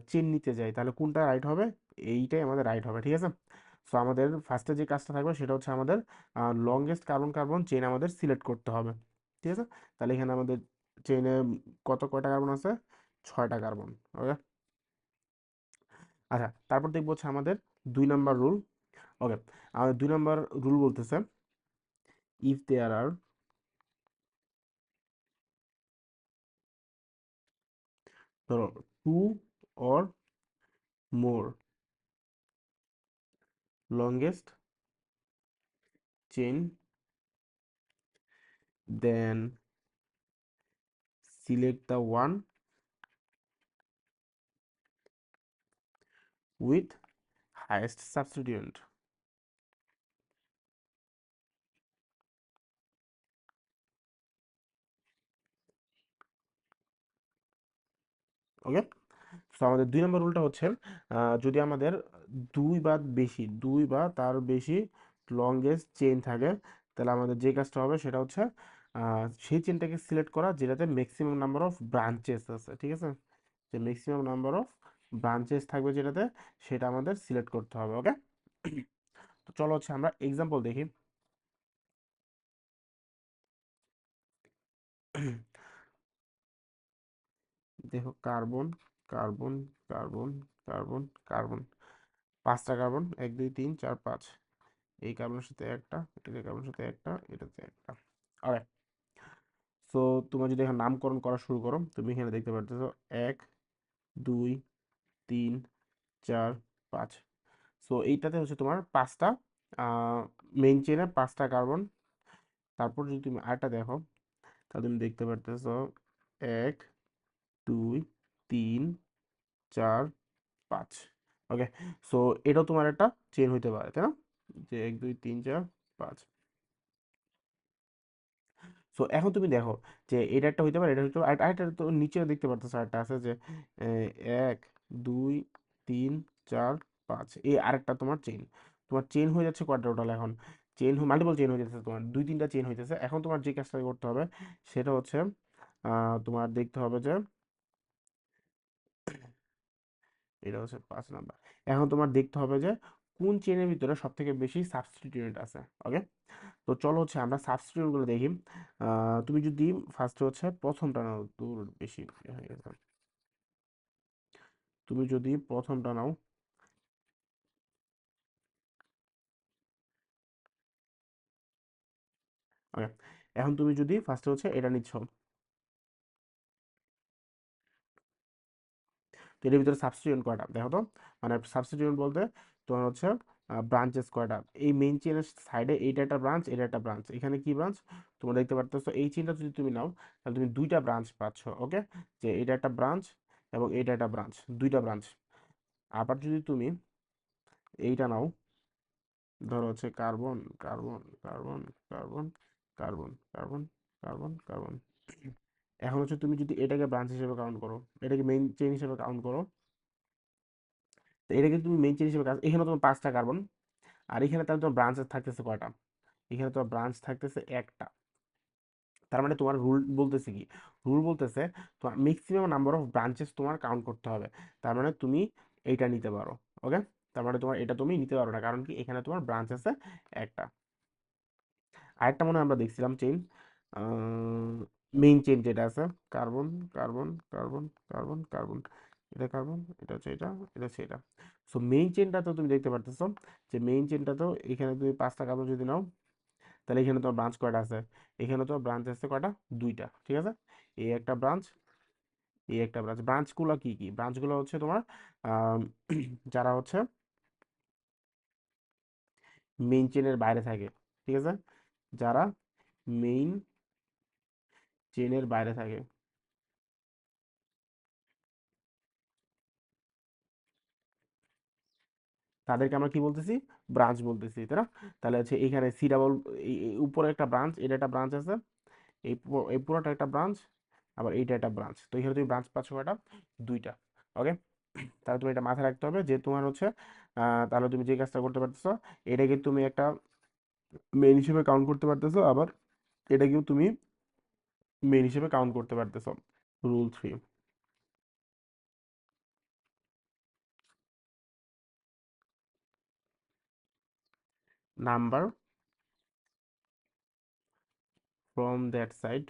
চেন নিতে যাই, তাহলে কোনটা রাইট হবে, এইটাই আমাদের রাইট হবে, ঠিক আছে? সো আমাদের ফার্স্টে যে কাজটা থাকবে সেটা হচ্ছে আমাদের লংগেস্ট কার্বন কার্বন চেন আমাদের সিলেক্ট করতে হবে, ঠিক আছে? তাহলে এখানে আমাদের চেনে কয়টা কার্বন আছে, 6টা কার্বন। ওকে, আচ্ছা, তারপর দেখবো হচ্ছে আমাদের 2 নাম্বার রুল। ওকে, আমাদের 2 নাম্বার রুল বলতেছে ইফ দেয়ার আর ধরো 2 or more longest chain, then select the one with highest substituent. ওকে, তো আমাদের 2 নম্বর রুলটা হচ্ছে যদি আমাদের দুই বা তার বেশি লংগেস্ট চেইন থাকে, তাহলে আমাদের যে কাজটা হবে সেটা হচ্ছে সেই চেনটাকে সিলেক্ট করা যেটাতে ম্যাক্সিমাম নাম্বার অফ ব্রাঞ্চেস আছে, ঠিক আছে? যে ম্যাক্সিমাম নাম্বার অফ ব্রাঞ্চেস থাকবে যেটাতে, সেটা আমাদের সিলেক্ট করতে হবে। ওকে, তো চলো হচ্ছে আমরা এক্সাম্পল দেখি। দেখো, carbon carbon carbon carbon carbon, 5টা কার্বন, 1 2 3 4 5, এই কার্বনের সাথে একটা, এটা কার্বনের সাথে একটা, এটাতে একটা। ওকে, সো তোমরা যদি এখন নামকরণ করা শুরু করো, তুমি এখানে দেখতে পারতেছো 1 2 3 4 5। সো এইটাতে হচ্ছে তোমার 5টা মেইন চেনে 5টা কার্বন। তারপর যদি তুমি আরেকটা দেখো, তাহলে তুমি দেখতে পারতেছো 1 2 3 4 5। ওকে, সো এটাও তোমার একটা চেন হইতে পারে, তাই না? যে 1 2 3 4 5। সো এখন তুমি দেখো যে এটা একটা হইতে পারে, এটা হইতে পারে, আরেকটা তো নিচেও দেখতে পারতেছো আরেকটা আছে যে 1 2 3 4 5, এই আরেকটা তোমার চেইন। তোমার চেইন হয়ে যাচ্ছে কয়টা টোটাল এখন, চেইন মাল্টিপল চেইন হয়ে যাচ্ছে, তোমার 2 3টা চেইন হইতেছে। এখন তোমার যে কাজটা করতে হবে সেটা হচ্ছে তোমার দেখতে হবে যে এটা হচ্ছে 5 নাম্বার। এখন তোমার দেখতে হবে যে কোন চেনের ভিতরে সব থেকে বেশি সাবস্টিটিউয়েন্ট আছে। ওকে, তো চলো হচ্ছে আমরা সাবস্টিটিউয়েন্ট গুলো দেখি। তুমি যদি ফার্স্টে হচ্ছে প্রথমটা নাও, দূর বেশি হয়ে গেছে, তুমি যদি প্রথমটা নাও। ওকে, এখন তুমি যদি ফার্স্টে হচ্ছে এটা নিচ্ছ, তো এটার ভিতরে সাবস্টিটিউয়েন্ট কয়টা দেখো তো, মানে সাবস্টিটিউয়েন্ট বলতে তোমার হচ্ছে ব্রাঞ্চেস কয়টা, এই মেইন চেনের সাইডে এইটা একটা ব্রাঞ্চ, এটা একটা ব্রাঞ্চ, এখানে কি ব্রাঞ্চ তোমরা দেখতে পারতেছো। এই চেনটা যদি তুমি নাও তাহলে তুমি দুইটা ব্রাঞ্চ পাচ্ছ। ওকে, যে এটা একটা ব্রাঞ্চ এবং এটা একটা ব্রাঞ্চ, দুইটা ব্রাঞ্চ। আবার যদি তুমি এইটা নাও, ধরো হচ্ছে carbon carbon carbon carbon carbon carbon carbon carbon, এখন হচ্ছে তুমি যদি এটাকে ব্রাঞ্চ হিসেবে কাউন্ট করো, এটাকে মেইন চেইন হিসেবে কাউন্ট করো, তো এটাকে তুমি মেইন চেইন হিসেবে এখানে তোমার 5টা কার্বন, আর এখানে তাহলে তোমার ব্রাঞ্চেস থাকতেছে কয়টা, এখানে তোমার ব্রাঞ্চ থাকতেছে একটা। তার মানে তোমার রুল বলতেছে কি, রুল বলতেছে তোমার ম্যাক্সিমাম নাম্বার অফ ব্রাঞ্চেস তোমার কাউন্ট করতে হবে। তার মানে তুমি এইটা নিতে পারো। ওকে, তার মানে তোমার এটা তুমি নিতে পারো না, কারণ কি এখানে তোমার ব্রাঞ্চ আছে একটা। আরেকটা মনে হয় আমরা দেখছিলাম চেইন, মেইন চেইন যেটা আছে, carbon carbon carbon carbon carbon, এটা কার্বন, এটা হচ্ছে এটা, এটা হচ্ছে এটা। সো মেইন চেইনটা তো তুমি দেখতে পারতেছো, যে মেইন চেইনটা তো এখানে তুমি 5টা কার্বন যদি নাও, তাহলে এখানে তোমার ব্রাঞ্চ কয়টা আছে, এখানে তো ব্রাঞ্চ আছে কয়টা, দুইটা, ঠিক আছে। এই একটা ব্রাঞ্চ, এই একটা ব্রাঞ্চ। ব্রাঞ্চগুলো কি কি, ব্রাঞ্চগুলো হচ্ছে তোমার আম, যারা হচ্ছে মেইন চেনের বাইরে থাকে, ঠিক আছে, যারা মেইন চেনের বাইরে থাকে, তাদেরকে আমরা কি বলতেছি, ব্রাঞ্চ বলতেছি, তাই না। তাহলে হচ্ছে এখানে সি ডাবল, উপরে একটা ব্রাঞ্চ, এটা একটা ব্রাঞ্চ আছে, এই পুরোটা একটা ব্রাঞ্চ, আবার এইটা একটা ব্রাঞ্চ। তো এখানে তুমি ব্রাঞ্চ পাচ্ছ কয়টা, দুইটা। ওকে, তাহলে তুমি এটা মাথায় রাখতে হবে যে তোমার হচ্ছে তাহলে তুমি যে কাজটা করতে পারতেছো, এটাকে তুমি একটা মেইন হিসেবে কাউন্ট করতে পারতেছো, আবার এটাকেও তুমি মেইন হিসেবে কাউন্ট করতে পারতেছো। Rule 3, number from that side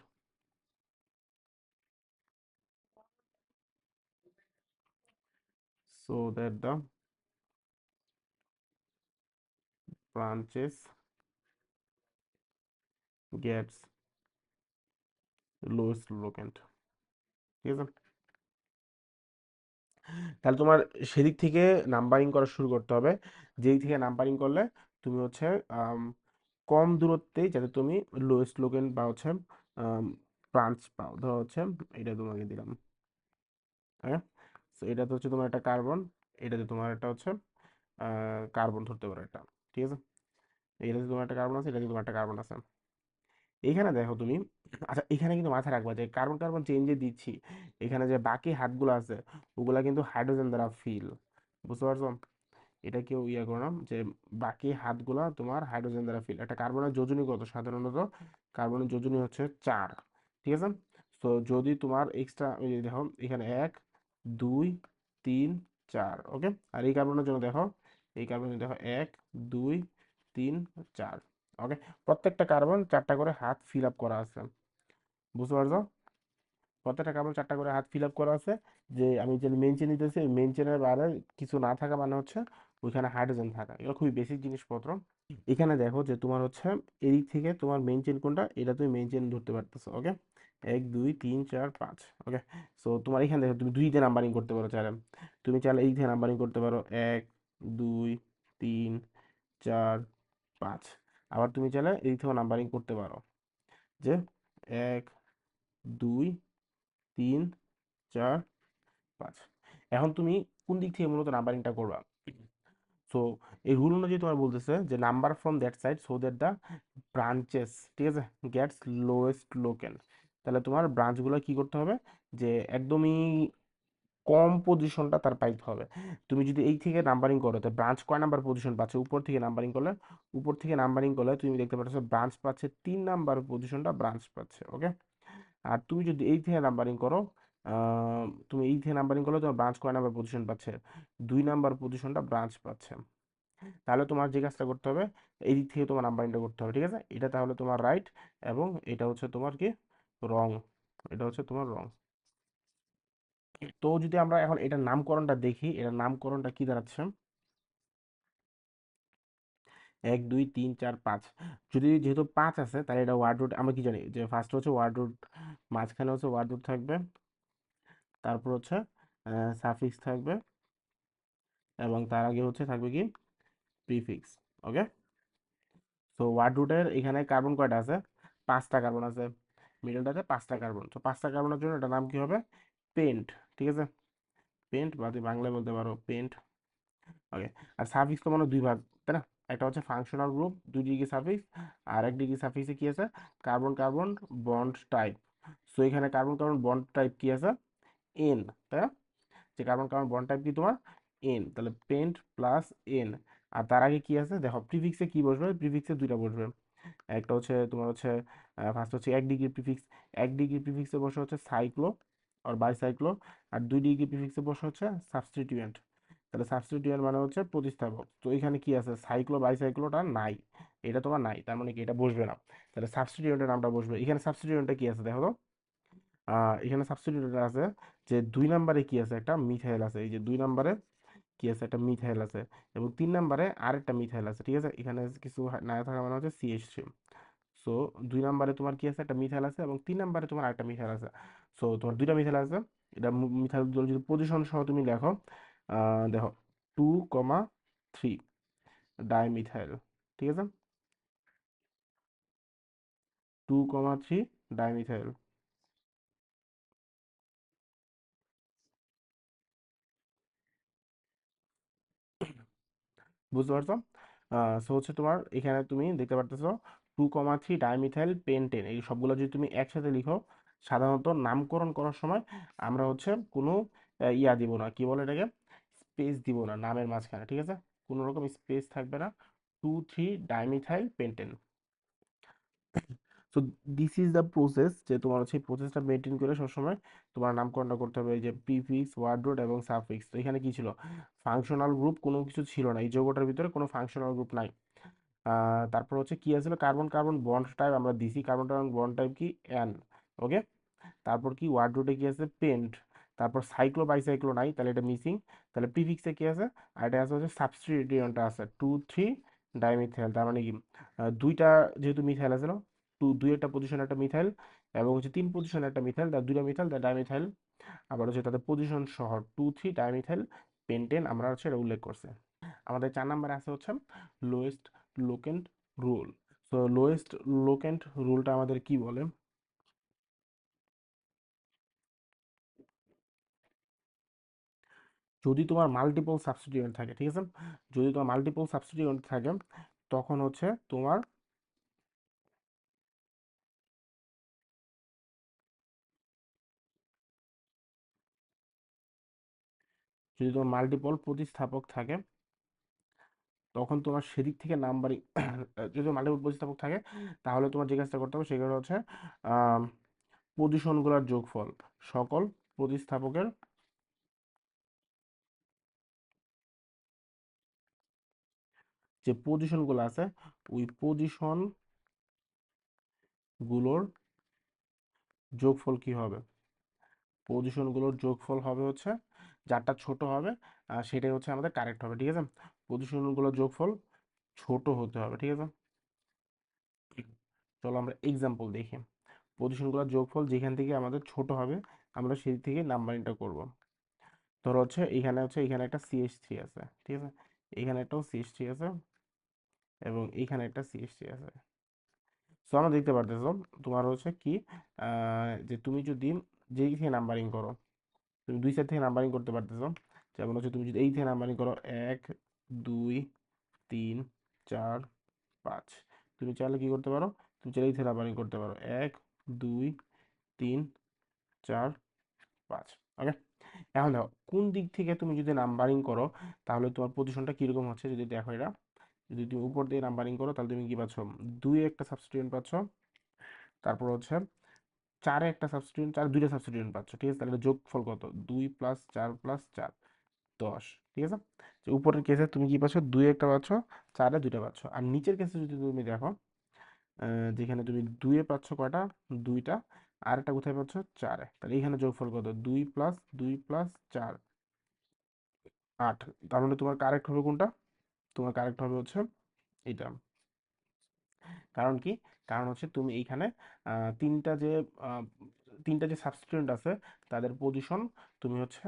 so that the branches gets lowest locant, ঠিক আছে। তাহলে তোমার সেদিক থেকে নাম্বারিং করা শুরু করতে হবে, যেদিক থেকে নাম্বারিং করলে তুমি হচ্ছে আম, কম দূরত্বে যাতে তুমি লোয়েস্ট লোকেন বা হচ্ছে ব্রাঞ্চ পাও। ধরো হচ্ছে এটা তোমাকে দিলাম, হ্যাঁ, তো এটা তো হচ্ছে তোমার একটা কার্বন, এটাতে তোমার একটা হচ্ছে কার্বন ধরতে পারো একটা, ঠিক আছে। এটাতে তোমার একটা কার্বন আছে, এটাতে তোমার একটা কার্বন আছে। এইখানে দেখো তুমি, আচ্ছা এখানে কিন্তু মাথায় রাখবা যে কার্বন কার্বন চেঞ্জে দিচ্ছি, এখানে যে বাকি হাতগুলো আছে ওগুলা কিন্তু হাইড্রোজেন দ্বারা ফিল, বুঝতে পারছো। এটা কেউ ইয়ে করো না, যে বাকি হাতগুলা তোমার হাইড্রোজেন দ্বারা ফিল। একটা কার্বনের যোজনী কত সাধারণত, কার্বনের যোজনী হচ্ছে 4, ঠিক আছে। তো যদি তোমার এক্সট্রা ওই যে দেখো এখানে 1 2 3 4, ওকে। আর এই কার্বনের জন্য দেখো, এই কার্বনের দেখো 1 2 3 4, ওকে। প্রত্যেকটা কার্বন 4টা করে হাত ফিল আপ করা আছে, বুঝতে পারছো। প্রত্যেকটা কার্বন 4টা করে হাত ফিল আপ করা আছে, যে আমি যে মেন চেন নিতেছি মেন চেনের বাইরে কিছু না থাকা মানে হচ্ছে ওইখানে হাইড্রোজেন থাকা, এগুলো খুবই বেসিক জিনিসপত্র। এখানে দেখো যে তোমার হচ্ছে এদিক থেকে তোমার মেইন চেন কোনটা, এটা তুমি মেইন চেন ধরতে পারতেছো। ওকে, 1 2 3 4 5, ওকে। সো তোমার এখানে দেখো তুমি দুই দিয়ে নাম্বারিং করতে পারো চাইলে, তুমি চাইলে এই দিয়ে নাম্বারিং করতে পারো 1 2 3 4 5। আবার তুমি চাইলে এই থেকে নাম্বারিং করতে পারো, যে 1 2 3 4 5। এখন তুমি কোন দিক থেকে মূলত নাম্বারিংটা করবা। সো এই রুল অনুযায়ী তোমার বলতেছে যে number from that side so that the branches, ঠিক আছে, গেটস লোয়েস্ট লোকেন। তাহলে তোমার ব্রাঞ্চগুলো কি করতে হবে, যে একদমই কম পজিশনটা তার পাইতে হবে। তুমি যদি এই থেকে নাম্বারিং করো তো ব্রাঞ্চ কয় নাম্বার পজিশন পাচ্ছে, উপর থেকে নাম্বারিং করলে, উপর থেকে নাম্বারিং করলে তুমি দেখতে পাচ্ছ ব্রাঞ্চ পাচ্ছে 3 নাম্বার পজিশনটা ব্রাঞ্চ পাচ্ছে। ওকে, আর তুমি যদি এই থেকে নাম্বারিং করো, তুমি এই থেকে নাম্বারিং করলে তোমার ব্রাঞ্চ কয় নাম্বার পজিশন পাচ্ছে, 2 নাম্বার পজিশনটা ব্রাঞ্চ পাচ্ছে। তাহলে তোমার যে কাজটা করতে হবে, এই দিক থেকে তোমার নাম্বারিংটা করতে হবে, ঠিক আছে। এটা তাহলে তোমার রাইট, এবং এটা হচ্ছে তোমার কি রং, এটা হচ্ছে তোমার রং। তো যদি আমরা এখন এটার নামকরণটা দেখি, এটার নামকরণটা কি দাঁড়াচ্ছে, 1 2 3 4 5। যদি যেহেতু 5 আছে তাহলে এটা ওয়ার্ড রুট, আমরা কি জানি যে ফার্স্ট হচ্ছে ওয়ার্ড রুট, মাঝখানে হচ্ছে ওয়ার্ড রুট থাকবে, তারপর হচ্ছে সাফিক্স থাকবে, এবং তার আগে হচ্ছে থাকবে কি প্রিফিক্স। ওকে, সো ওয়ার্ড রুটের এখানে কার্বন কয়টা আছে? 5টা কার্বন আছে, মিডলটাতে 5টা কার্বন। তো 5টা কার্বনের জন্য এটার নাম কি হবে? পেন্ট। ঠিক আছে, পেন্ট বা তুই বাংলায় বলতে পারো পেন্ট। ওকে, আর সাফিক্স তো মানে দুই ভাগ, তাই না? একটা হচ্ছে ফাংশনাল গ্রুপ 2 ডিগ্রি সাফিক্স, আর 1 ডিগ্রি সাফিক্সে কি আছে? Carbon carbon bond type. So এখানে কার্বন কার্বন বন্ড টাইপ কি আছে? এন, তাই না? যে কার্বন কার্বন বন্ড টাইপ কি তোমার? এন, তাহলে পেন্ট প্লাস এন। আর তার আগে কি আছে দেখো, প্রিফিক্সে কি বসবে? প্রিফিক্সে দুইটা বসবে। একটা হচ্ছে তোমার হচ্ছে ফার্স্ট হচ্ছে 1 ডিগ্রি প্রিফিক্স, 1 ডিগ্রি প্রিফিক্সে বসে হচ্ছে সাইক্লো আর বাইসাইক্লো। আর 2 ডিগ্রি প্রিফিক্সে বসে হচ্ছে সাবস্টিটিউয়েন্ট। তাহলে সাবস্টিটিউয়েন্ট মানে হচ্ছে প্রতিস্থাপক। তো এখানে কি আছে? সাইক্লো বাইসাইক্লোটা নাই, এটা তোমার নাই, তার মানে কি এটা বসবে না। তাহলে সাবস্টিটিউয়েন্টের নামটা বসবে এখানে। সাবস্টিটিউয়েন্টটা কি আছে দেখো তো? এখানে সাবস্টিটিউয়েন্ট আছে যে 2 নম্বরে কি আছে? একটা মিথাইল আছে। এই যে 2 নম্বরে কি আছে? একটা মিথাইল আছে। এবং 3 নম্বরে আরেকটা মিথাইল আছে। ঠিক আছে, এখানে কিছু না থাকা মানে হচ্ছে CH3। সো 2 নম্বরে তোমার কি আছে? একটা মিথাইল আছে, এবং 3 নম্বরে তোমার আরেকটা মিথাইল আছে। সো তোমার দুইটা মিথাইল আছে। এটা মিথাইল যদি পজিশন সহ তুমি লেখো, দেখো 2,3 ডাইমিথাইল। ঠিক আছে, 2,3 ডাইমিথাইল। বুঝতে পারছো? সো হচ্ছে তোমার এখানে তুমি দেখতে পারতেছো 2,3 ডাইমিথাইল পেন্টেন। এই সবগুলো যদি তুমি একসাথে লিখো, সাধারণত নামকরণ করার সময় আমরা হচ্ছে কোনো ইয়া দিব না, কি বলে এটাকে, স্পেস দিব না নামের মাঝখানে। ঠিক আছে, কোনো রকম স্পেস থাকবে না। 2,3 dimethyl pentane. So this is the process, যে তোমার হচ্ছে প্রসেসটা মেনটেন করে সবসময় তোমার নামকরণটা করতে হবে। এই যে প্রিফিক্স, ওয়ার্ড রুট এবং সাফিক্স। তো এখানে কি ছিল? ফাংশনাল গ্রুপ কোনো কিছু ছিল না, এই যৌগটার ভিতরে কোনো ফাংশনাল গ্রুপ নাই। তারপর হচ্ছে কি আছে? কার্বন কার্বন বন্ড টাইপ আমরা দিছি, কার্বন কার্বন বন্ড টাইপ কি? এন। ওকে, তারপর কি ওয়ার্ড রুটে কি আছে? পেন্ট। তারপর সাইক্লো বাইসাইক্লো নাই, তাহলে এটা মিসিং। তাহলে প্রিফিক্সে কি আছে? আর এটা আছে হচ্ছে সাবস্টিটিউয়েন্টটা আছে 2,3 ডাইমিথাইল। তার মানে কি দুইটা, যেহেতু মিথাইল আছে না, দুই একটা পজিশনে একটা মিথাইল, এবং হচ্ছে 3 পজিশনে একটা মিথাইল, তার দুইটা মিথাইল তার ডাইমিথাইল। আবার হচ্ছে তাদের পজিশন সহ 2,3 ডাইমিথাইল পেন্টেন আমরা হচ্ছে এটা উল্লেখ করছে। আমাদের 4 নম্বরে আছে হচ্ছে লোয়েস্ট লোকেন্ট রুল। সো লোয়েস্ট লোকেন্ট রুলটা আমাদের কি বলে? যদি তোমার মাল্টিপল সাবস্টিটিউয়েন্ট থাকে, ঠিক আছে, যদি তোমার মাল্টিপল সাবস্টিটিউয়েন্ট থাকে, তখন হচ্ছে তোমার, যদি তোমার মাল্টিপল প্রতিস্থাপক থাকে, তখন তোমার সেদিক থেকে নাম্বারিং যদি মাল্টিপল প্রতিস্থাপক থাকে, তাহলে তোমার যে কাজটা করতে হবে সেগুলো হচ্ছে পজিশনগুলোর যোগফল, সকল প্রতিস্থাপকের যে পজিশনগুলো আছে, ওই পজিশন গুলোর যোগফল কি হবে? পজিশনগুলোর যোগফল হবে হচ্ছে, যারটা ছোট হবে সেটাই হচ্ছে আমাদের কারেক্ট হবে। ঠিক আছে, পজিশনগুলোর যোগফল ছোট হতে হবে। ঠিক আছে, চলো আমরা এক্সাম্পল দেখি। পজিশনগুলোর যোগফল যেখান থেকে আমাদের ছোট হবে, আমরা সেই থেকে নাম্বারিংটা করব। ধরো হচ্ছে এখানে একটা CH3 আছে। ঠিক আছে, এখানে একটাও CH3 আছে, এবং এখানে একটা CH3 আছে। সো আমরা দেখতে পারতেছো তোমার হচ্ছে কি, যে তুমি যদি যেই থেকে নাম্বারিং করো, তুমি দুই সাইড থেকে নাম্বারিং করতে পারতেছো। যেমন হচ্ছে তুমি যদি এই থেকে নাম্বারিং করো 1, 2, 3, 4, 5, তুমি চাইলে কি করতে পারো? তুমি চাইলে এই থেকে নাম্বারিং করতে পারো 1, 2, 3, 4, 5। ওকে, এখন দেখো কোন দিক থেকে তুমি যদি নাম্বারিং করো, তাহলে তোমার পজিশনটা কিরকম হচ্ছে যদি দেখো এটা। যদি তুমি উপর দিয়ে নাম্বারিং করো, তাহলে তুমি কি পাচ্ছ? 2 একটা সাবস্টিটিউয়েন্ট পাচ্ছ। তারপর হচ্ছে 4 একটা সাবস্টিটিউয়েন্ট, 4 দুইটা সাবস্টিটিউয়েন্ট পাচ্ছ। ঠিক আছে, তাহলে এটা যোগফল কত? 2 + 4 + 4, 10। ঠিক আছে, যে উপরের কেসে তুমি কি পাচ্ছ? 2 একটা পাচ্ছ, 4-এ দুইটা পাচ্ছ। আর নিচের কেসে যদি তুমি দেখো, যেখানে তুমি 2-এ পাচ্ছ কয়টা? দুইটা। আর একটা কোথায় পাচ্ছ? 4-এ। তাহলে এখানে যোগফল কত? 2 + 2 + 4, 8। তার মানে তোমার কারেক্ট হবে কোনটা? তোমার কারেক্ট হবে হচ্ছে এটা। কারণ কি? কারণ হচ্ছে তুমি এইখানে আহ, তিনটা যে আহ, তিনটা যে সাবস্টিটিউয়েন্ট আছে, তাদের পজিশন তুমি হচ্ছে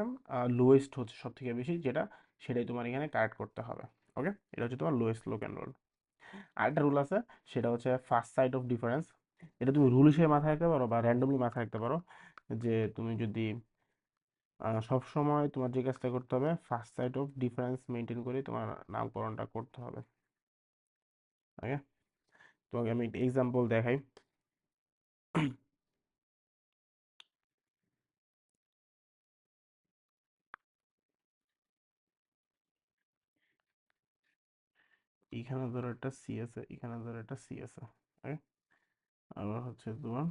লোয়েস্ট হচ্ছে সব থেকে বেশি, যেটা সেটাই তোমার এখানে কারেক্ট করতে হবে। ওকে, এটা হচ্ছে তোমার লোয়েস্ট লোকেন রুল। আরেকটা রুল আছে, সেটা হচ্ছে ফার্স্ট সাইড অফ ডিফারেন্স। এটা তুমি রুল হিসেবে মাথায় রাখতে পারো বা র্যান্ডমলি মাথায় রাখতে পারো, যে তুমি যদি সব সময় তোমার যে কাজটা করতে হবে, first side of difference maintain করে তোমার নামকরণটা করতে হবে। ওকে, তোমাকে আমি একটা এক্সাম্পল দেখাই। এখানে ধরো একটা সি আছে, এখানে ধরো একটা সি আছে। ওকে, আবার হচ্ছে তোমার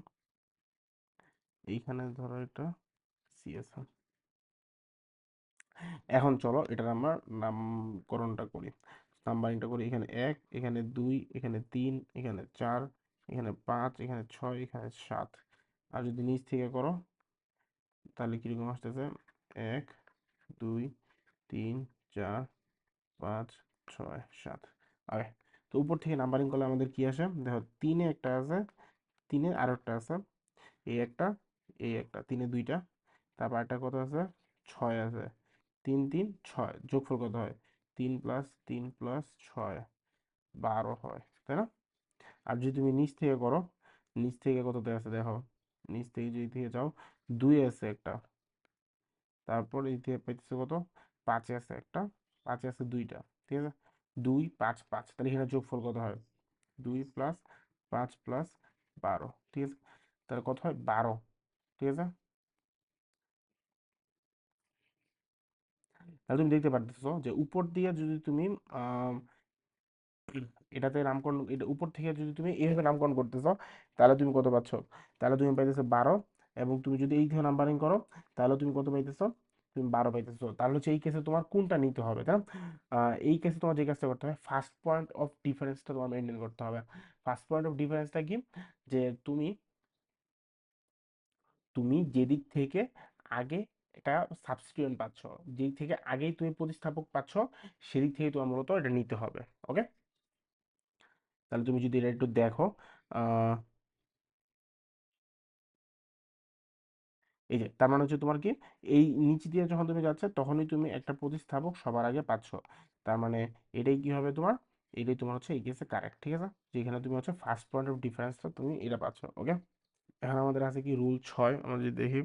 এইখানে ধরো একটা সি আছে। এখন চলো এটার আমরা নামকরণটা করি, নাম্বারিংটা করি। এখানে 1, এখানে 2, এখানে 3, এখানে 4, এখানে 5, এখানে 6, এখানে 7। আর যদি নিচ থেকে করো তাহলে কিরকম আসতেছে? 1, 2, 3, 4, 5, 6, 7। ওকে, তো উপর থেকে নাম্বারিং করলে আমাদের কি আসে দেখো, 3-এ একটা আছে, 3-এ আরো একটা আছে, এই একটা, এই একটা, 3-এ দুইটা, তারপর একটা কত আছে? 6 আছে। 3 3 6, যোগফল কত হয়? 3 + 3 + 6 12 হয়, তাই না? আর যদি তুমি নিচ থেকে করো, নিচ থেকে কততে আছে দেখো, নিচ থেকে যদি থেকে যাও, 2 আছে একটা, তারপর এই থেকে পাইতেছে কত? 5 আছে একটা, 5 আছে দুইটা, ঠিক আছে? 2 5 5, তাহলে এখানে যোগফল কত হয়? 2 + 5 + 12, ঠিক আছে? তাহলে কত হয়? 12, ঠিক আছে? তাহলে তুমি দেখতে পারতেছো যে উপর দিয়ে যদি তুমি আহ এটাতে নামকরণ, এটা উপর থেকে যদি তুমি এইভাবে নামকরণ করতেছো, তাহলে তুমি কত পাচ্ছ? তাহলে তুমি পাইতেছো 12, এবং তুমি যদি এইভাবে নাম্বারিং করো, তাহলে তুমি কত পাইতেছো? তুমি 12 পাইতেছো। তাহলে হচ্ছে এই কেসে তোমার কোনটা নিতে হবে, তাই না? এই কেসে তোমার যে কাজটা করতে হবে, ফার্স্ট পয়েন্ট অফ ডিফারেন্সটা তোমার মেনটেন করতে হবে। ফার্স্ট পয়েন্ট অফ ডিফারেন্সটা কি? যে তুমি তুমি যেদিক থেকে আগে এটা সাবস্টিটিউয়েন্ট পাচ্ছ, যেদিক থেকে আগেই তুমি প্রতিস্থাপক পাচ্ছ, সেদিক থেকে তোমার মূলত এটা নিতে হবে। ওকে, তাহলে তুমি যদি এটা একটু দেখো, আহ এই যে তার মানে হচ্ছে তোমার কি, এই নিচ দিয়ে যখন তুমি যাচ্ছে তখনই তুমি একটা প্রতিস্থাপক সবার আগে পাচ্ছ। তার মানে এটাই কি হবে তোমার, এটাই তোমার হচ্ছে এই কেসে কারেক্ট, ঠিক আছে? যেখানে তুমি হচ্ছে ফার্স্ট পয়েন্ট অফ ডিফারেন্সটা তুমি এটা পাচ্ছ। ওকে, এখন আমাদের আছে কি রুল 6, আমরা যদি দেখি।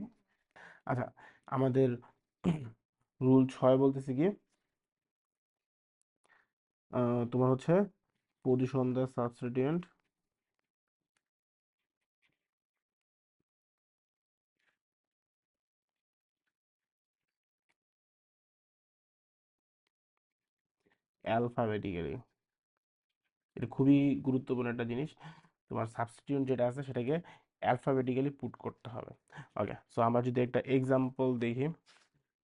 আচ্ছা, আমাদের রুল 6 বলতেছে কি, তোমার হচ্ছে পজিশন দ্য সাবস্টিটিউয়েন্ট অ্যালফাবেটিক্যালি। এটা খুবই গুরুত্বপূর্ণ একটা জিনিস, তোমার সাবস্টিটিউয়েন্ট যেটা আছে সেটাকে অ্যালফাবেটিক্যালি পুট করতে হবে। ওকে, সো আমরা যদি একটা এক্সাম্পল দেখি,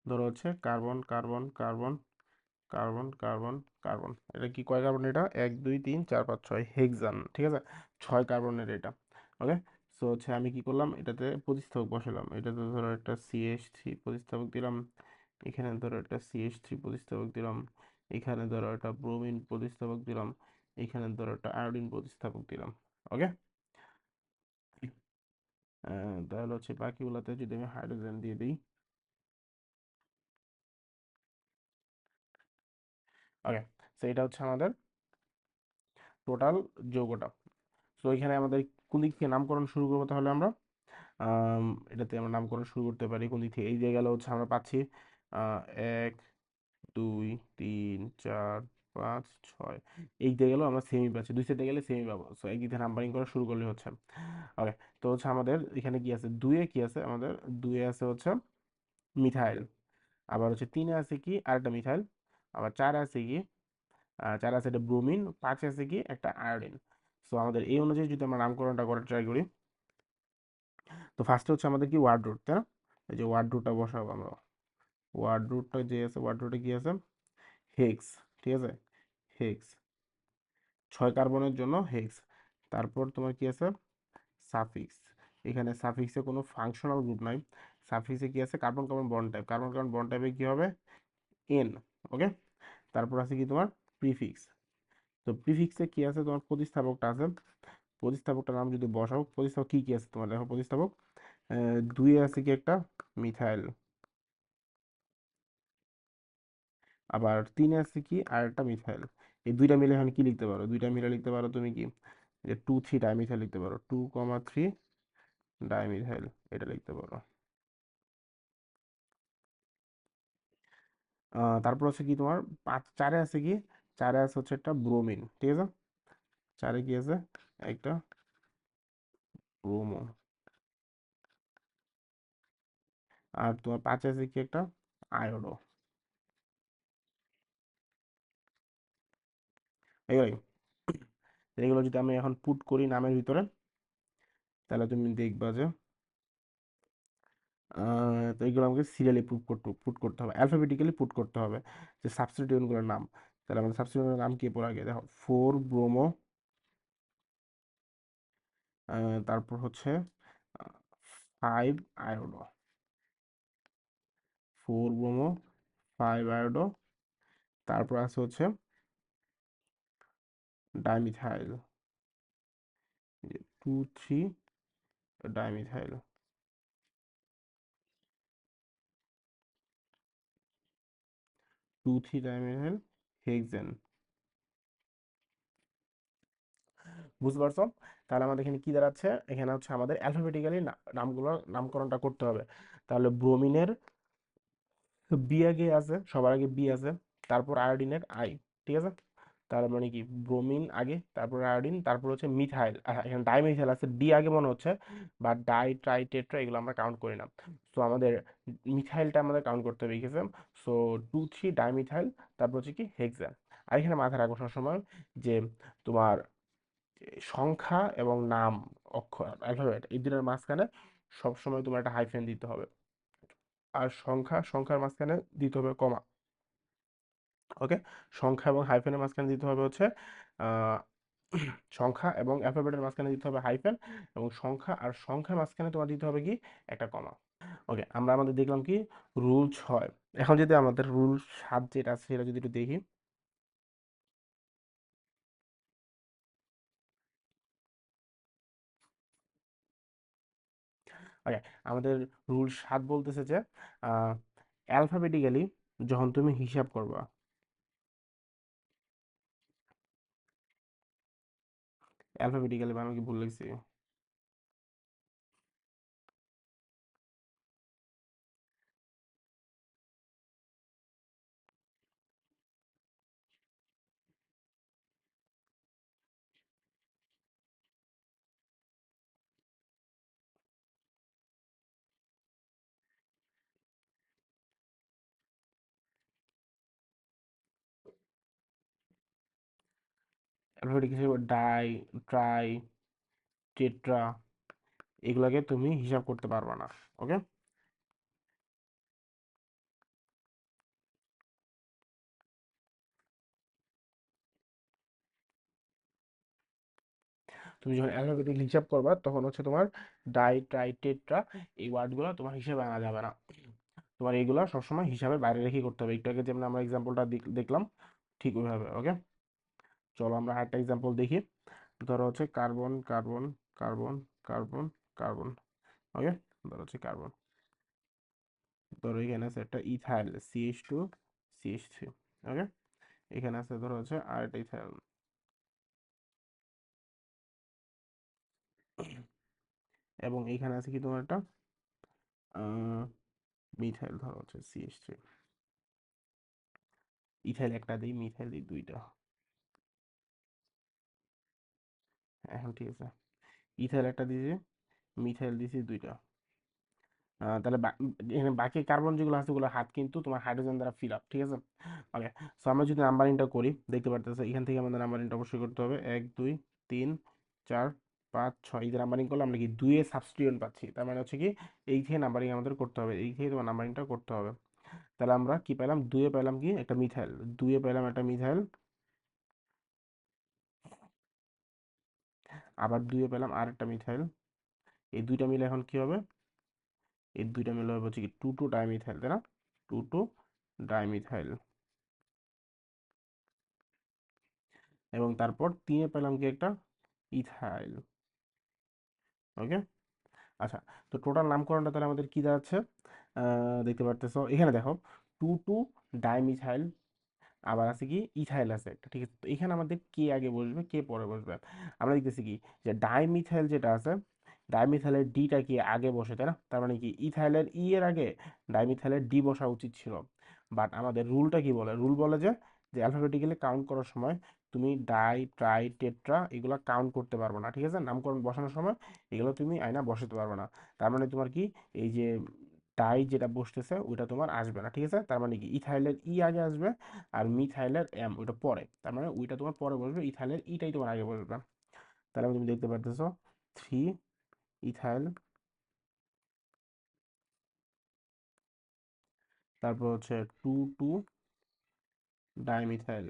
ধরো হচ্ছে carbon carbon carbon carbon carbon carbon, এটা কি কয় কার্বন? এটা 1 2 3 4 5 6 হেক্সান, ঠিক আছে? 6 কার্বনের এটা। ওকে, সো হচ্ছে আমি কি করলাম, এটাতে প্রতিস্থাপক বসালাম। এটাতে ধরো একটা CH3 প্রতিস্থাপক দিলাম, এখানে ধরো একটা CH3 প্রতিস্থাপক দিলাম, এখানে ধরো একটা ব্রোমিন প্রতিস্থাপক দিলাম, এখানে ধরো একটা আয়োডিন প্রতিস্থাপক দিলাম। ওকে, তাহলে হচ্ছে বাকিগুলোতে যদি আমি হাইড্রোজেন দিয়ে দিই। ওকে, সো এটা হচ্ছে আমাদের টোটাল যৌগটা। সো এখানে আমাদের কোন দিক থেকে নামকরণ শুরু করবো তাহলে আমরা, আম, এটাতে আমরা নামকরণ শুরু করতে পারি কোন দিক থেকে? এই যে গেল হচ্ছে আমরা পাচ্ছি 1 2 3 4 5 6, এই দিয়ে গেল আমরা সেমি পাচ্ছি, দুই সাইডে গেলে সেমি পাবো। সো এই দিক থেকে নাম্বারিং করা শুরু করলে হচ্ছে। ওকে, তো হচ্ছে আমাদের এখানে কি আছে, দুয়ে কি আছে আমাদের? দুয়ে আছে হচ্ছে মিথাইল, আবার হচ্ছে 3-এ আছে কি আরেকটা মিথাইল, আবার 4-এ আছে কি 4 আছে একটা ব্রোমিন, 5 আছে কি একটা আয়োডিন। সো আমাদের এই অনুযায়ী যদি আমরা নামকরণটা করার ট্রাই করি, তো ফার্স্টে হচ্ছে আমাদের কি ওয়ার্ড রুট, তাই না? এই যে ওয়ার্ড রুটটা বসাবো আমরা, ওয়ার্ড রুটটা যে আছে, ওয়ার্ড রুটে কি আছে? হেক্স, ঠিক আছে? হেক্স, 6 কার্বনের জন্য হেক্স। তারপর তোমার কি আছে? সাফিক্স। এখানে সাফিক্সে কোনো ফাংশনাল গ্রুপ নাই, সাফিক্সে কি আছে? Carbon carbon bond type, carbon carbon bond টাইপে কি হবে? এন। ওকে, তারপর আছে কি তোমার প্রিফিক্স। তো প্রিফিক্সে কি আছে? তোমার প্রতিস্থাপকটা আছে, প্রতিস্থাপকটার নাম যদি বসাও, প্রতিস্থাপক কি কি আছে তোমার দেখো, প্রতিস্থাপক 2-এ আছে কি একটা মিথাইল, আবার তিনে আছে কি আর একটা মিথাইল। এই দুইটা মিলে এখন কি লিখতে পারো, দুইটা মিলে লিখতে পারো তুমি কি, যে 2,3 ডাইমিথাইল লিখতে পারো, 2,3 ডাইমিথাইল, এটা লিখতে পারো। তারপর হচ্ছে কি তোমার চারে আছে কি, চারে আছে হচ্ছে একটা ব্রোমিন, ঠিক আছে। চারে কি আছে, একটা ব্রোমো। আর তোমার পাঁচে আছে কি একটা আয়োডো। এগুলাই, এগুলো যদি আমি এখন পুট করি নামের ভিতরে, তাহলে তুমি দেখবা যে তো এগুলো আমাকে সিরিয়ালি পুট করতে হবে, অ্যালফাবেটিক্যালি পুট করতে হবে, যে সাবস্টিটিউয়েন্টগুলোর নাম। তাহলে আমাদের সাবস্টিটিউয়েন্টের নাম কি পড়ে আগে দেখো, 4 ব্রোমো, তারপর হচ্ছে 5 আয়োডো, 4 ব্রোমো, 5 আয়োডো, তারপর আছে হচ্ছে ডাইমিথাইল, 2,3 ডাইমিথাইল, 2,3 ডাইমিথাইল হেক্সেন। বুঝতে পারছো? তাহলে আমাদের এখানে কি দাঁড়াচ্ছে, এখানে হচ্ছে আমাদের অ্যালফাবেটিক্যালি নামগুলো নামকরণটা করতে হবে। তাহলে ব্রোমিনের বি আগে আছে, সবার আগে বি আছে, তারপর আয়োডিনের আই, ঠিক আছে। তার মানে কি ব্রোমিন আগে, তারপর আয়োডিন, তারপর হচ্ছে মিথাইল, এখানে ডাইমিথাইল আছে ডি আগে মনে হচ্ছে, বা ডাই ট্রাই টেট্রা এগুলো আমরা কাউন্ট করি না। সো আমাদের মিথাইলটা আমাদের কাউন্ট করতে হবে, ঠিক আছে। সো 2,3 ডাইমিথাইল, তারপর হচ্ছে কি হেক্সেন। আর এখানে মাথায় রাখবো সবসময় যে তোমার সংখ্যা এবং নাম, অক্ষর অ্যালফাবেট, এই দুটোর মাঝখানে সবসময় তোমার একটা হাইফেন দিতে হবে। আর সংখ্যার মাঝখানে দিতে হবে কমা। ওকে, সংখ্যা এবং হাইফেনের মাঝখানে দিতে হবে হচ্ছে আহ, সংখ্যা এবং অ্যালফাবেটের মাঝখানে দিতে হবে হাইফেন, এবং সংখ্যা আর সংখ্যার মাঝখানে তোমার দিতে হবে কি একটা কমা। ওকে, আমরা আমাদের দেখলাম কি রুল 6। এখন যদি আমাদের রুল 7 যেটা আছে সেটা যদি একটু দেখি। ওকে, আমাদের রুল 7 বলতেছে যে অ্যালফাবেটিক্যালি যখন তুমি হিসাব করবা, অ্যালফাবেটিক্যালি আমি কি ভুল লিখছি? অ্যালফাবেটিক হিসেবে ডাই, ট্রাই, টেট্রা, এগুলাকে তুমি হিসাব করতে পারবা না। ওকে, তুমি যখন অ্যালফাবেটিক হিসাব করবা তখন হচ্ছে তোমার ডাই ট্রাই টেট্রা এই ওয়ার্ডগুলো তোমার হিসাবে আনা যাবে না। তোমার এইগুলা সবসময় হিসাবের বাইরে রেখে করতে হবে, একটু আগে যেমন আমরা এক্সাম্পলটা দেখলাম ঠিক ওইভাবে। ওকে, চলো আমরা আরেকটা এক্সাম্পল দেখি। ধরো হচ্ছে carbon carbon carbon carbon carbon. Okay, ধরো হচ্ছে কার্বন, ধরো এখানে আছে একটা ইথাইল CH2 CH3। ওকে, এখানে আছে ধরো হচ্ছে আরেকটা ইথাইল, এবং এইখানে আছে কি তোমার একটা মিথাইল, ধরো হচ্ছে CH3। ইথাইল একটা দিই, মিথাইল দিই দুইটা। এখন ঠিক আছে, ইথাইল একটা দিয়েছি, মিথাইল দিয়েছি দুইটা। তাহলে এখানে বাকি কার্বন যেগুলো আছে ওগুলো হাত কিন্তু তোমার হাইড্রোজেন দ্বারা ফিল আপ, ঠিক আছে। ওকে, সো আমরা যদি নাম্বারিংটা করি দেখতে পারতেছো এখান থেকে আমাদের নাম্বারিংটা অবশ্যই করতে হবে, 1 2 3 4 5 6, এই যে নাম্বারিং করলে আমরা কি 2 এ সাবস্টিটিউয়েন্ট পাচ্ছি, তার মানে হচ্ছে কি এই থেকে নাম্বারিং আমাদের করতে হবে, এই থেকে তোমার নাম্বারিংটা করতে হবে। তাহলে আমরা কি পেলাম, 2 এ পেলাম কি একটা মিথাইল, 2 এ পেলাম একটা মিথাইল, আবার 2 এ পেলাম আর একটা মিথাইল। এই দুইটা মিলে এখন কি হবে, এই দুইটা মিলে হবে হচ্ছে কি 2,2 ডাইমিথাইল, তাই না, 2,2 ডাইমিথাইল। এবং তারপর 3-এ পেলাম কি একটা ইথাইল। ওকে, আচ্ছা, তো টোটাল নামকরণটা তাহলে আমাদের কি দাঁড়াচ্ছে, দেখতে পারতেছো এখানে দেখো 2,2 ডাইমিথাইল আবার আছে কি ইথাইল আছে একটা, ঠিক আছে। তো এখানে আমাদের কে আগে বসবে কে পরে বসবে, আমরা দেখতেছি কি যে ডাইমিথাইল যেটা আছে, ডাইমিথাইলের ডিটা কি আগে বসে, তাই না? তার মানে কি ইথাইলের ই এর আগে ডাইমিথাইলের ডি বসা উচিত ছিল। বাট আমাদের রুলটা কি বলে, রুল বলে যে অ্যালফাবেটিক্যালি কাউন্ট করার সময় তুমি ডাই ট্রাই টেট্রা এগুলো কাউন্ট করতে পারবে না, ঠিক আছে। নামকরণ বসানোর সময় এগুলো তুমি আয়না বসাতে পারবে না। তার মানে তোমার কি এই যে ডাই যেটা বসতেছে ওইটা তোমার আসবে না, ঠিক আছে। তার মানে কি ইথাইলের ই আগে আসবে আর মিথাইলের এম ওইটা পরে, তার মানে ওইটা তোমার পরে বসবে, ইথাইলের ইটাই তোমার আগে বসবে। তাহলে তুমি দেখতে পারতেছো থ্রি ইথাইল, তারপর হচ্ছে টু টু ডাইমিথাইল,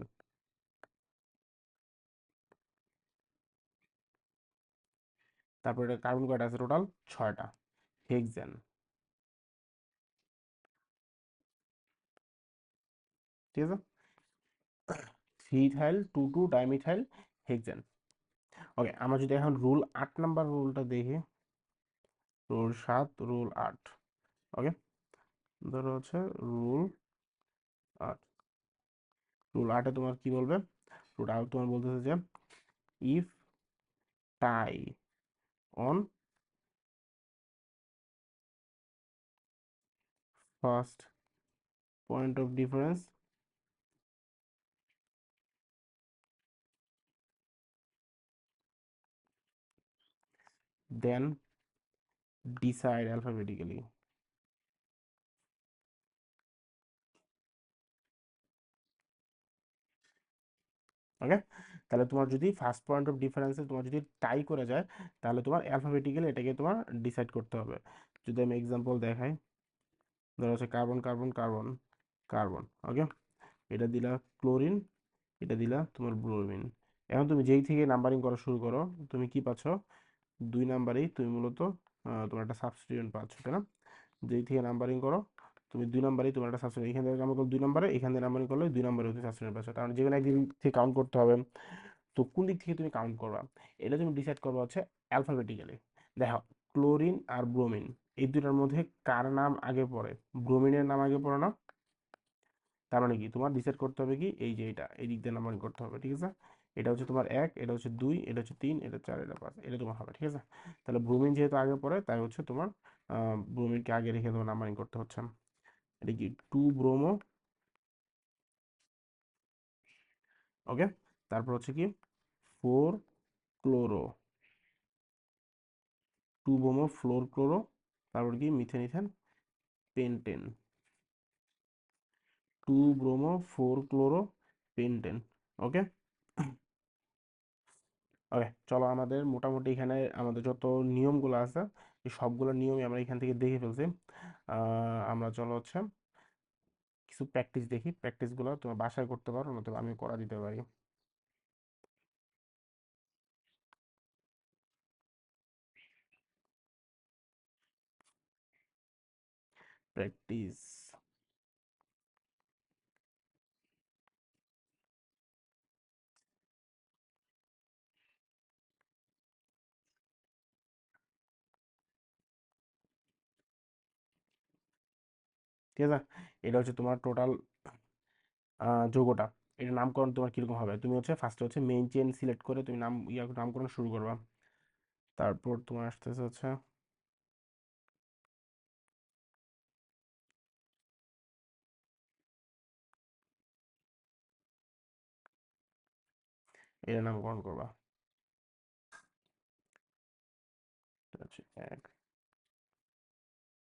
তারপর এটা কার্বন কয়টা আছে টোটাল, ছয়টা, হেক্সেন, ঠিক আছে। Three ethyl two two dimethyl hexane. Okay, আমরা যদি এখন রুল 8 নাম্বার রুলটা দেখি, রুল 7 রুল 8, ওকে। ধরো হচ্ছে রুল 8, রুল 8-এ তোমার কি বলবে, রুল 8 তোমার বলতেছে যে if tie on first point of difference then decide alphabetically, okay. তাহলে তোমার যদি ফার্স্ট পয়েন্ট অফ ডিফারেন্সে তোমার যদি টাই করে যায়, তাহলে তোমার অ্যালফাবেটিক্যালি এটাকে তোমার ডিসাইড করতে হবে। যদি আমি এক্সাম্পল দেখাই, ধরো হচ্ছে কার্বন কার্বন কার্বন কার্বন, ওকে। এটা দিলা ক্লোরিন, এটা দিলা তোমার ব্রোমিন। এখন তুমি যেই থেকে নাম্বারিং করা শুরু করো, তুমি কি পাচ্ছ, 2 নাম্বারেই তুমি মূলত তোমার একটা সাবস্টিটিউয়েন্ট পাচ্ছ, তাই না? যেই থেকে নাম্বারিং করো তুমি 2 নাম্বারেই তোমার একটা সাবস্টিটিউয়েন্ট, এখান থেকে নাম্বার করলে 2 নাম্বারে, এখান থেকে নাম্বারিং করলে 2 নাম্বারে তুমি সাবস্টিটিউয়েন্ট পাচ্ছ, কারণ যেকোনো একদিক থেকে কাউন্ট করতে হবে। তো কোন দিক থেকে তুমি কাউন্ট করবা, এটা তুমি ডিসাইড করবা হচ্ছে অ্যালফাবেটিক্যালি। দেখো, ক্লোরিন আর ব্রোমিন এই দুটার মধ্যে কার নাম আগে পড়ে, ব্রোমিনের নাম আগে পড়ে না? তার মানে কি তোমার ডিসাইড করতে হবে কি এই যে এটা এই দিক দিয়ে নাম্বারিং করতে হবে, ঠিক আছে। এটা হচ্ছে তোমার 1, এটা হচ্ছে 2, এটা হচ্ছে 3, এটা 4, এটা 5, এটা তোমার হবে, ঠিক আছে। তাহলে ব্রোমিন যেহেতু আগে পড়ে তাই হচ্ছে তোমার ব্রোমিনকে আগে রেখে তোমার নাম্বারিং করতে হচ্ছে। এটা কি 2 ব্রোমো, ওকে। তারপর হচ্ছে কি 4 ক্লোরো, 2 ব্রোমো 4 ক্লোরো, তারপর কি methane ethane pentane, 2 bromo 4 chloro pentane, okay. Okay, চলো আমাদের মোটামুটি এখানে আমাদের যত নিয়মগুলো আছে এই সবগুলো নিয়মই আমরা এখান থেকে দেখে ফেলছি। আমরা চলো হচ্ছে কিছু প্র্যাকটিস দেখি, প্র্যাকটিসগুলো তোমার বাসায় করতে পারো নতুবা আমি করা দিতে পারি। প্র্যাকটিস, ঠিক আছে। এটা হচ্ছে তোমার টোটাল যৌগটা, এটা নামকরণ তোমার কিরকম হবে, তুমি হচ্ছে ফার্স্টে হচ্ছে মেইন চেন সিলেক্ট করে তুমি নামকরণ শুরু করবা। তারপর তোমার আসতেছে হচ্ছে এটা নামকরণ করবা, এটা হচ্ছে 1,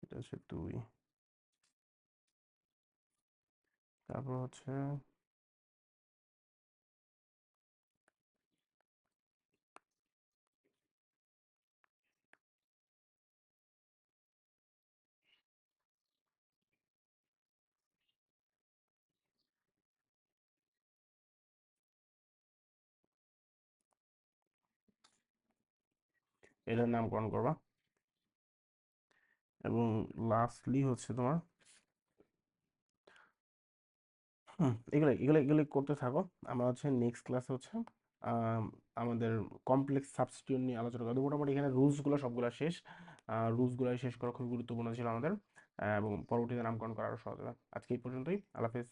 এটা হচ্ছে 2, তারপর হচ্ছে এটার নামকরণ করবা। এবং লাস্টলি হচ্ছে তোমার এগুলো এগুলো এগুলো করতে থাকো। আমরা হচ্ছে নেক্সট ক্লাসে হচ্ছে আম, আমাদের কমপ্লেক্স সাবস্টিটিউট নিয়ে আলোচনা করবো। মোটামুটি এখানে রুলসগুলো সবগুলো শেষ, রুলসগুলো শেষ করা খুব গুরুত্বপূর্ণ ছিল আমাদের, এবং পরবর্তীতে নামকরণ করা আরো সহজ হবে। আজকে এই পর্যন্তই, আল্লাহ হাফেজ।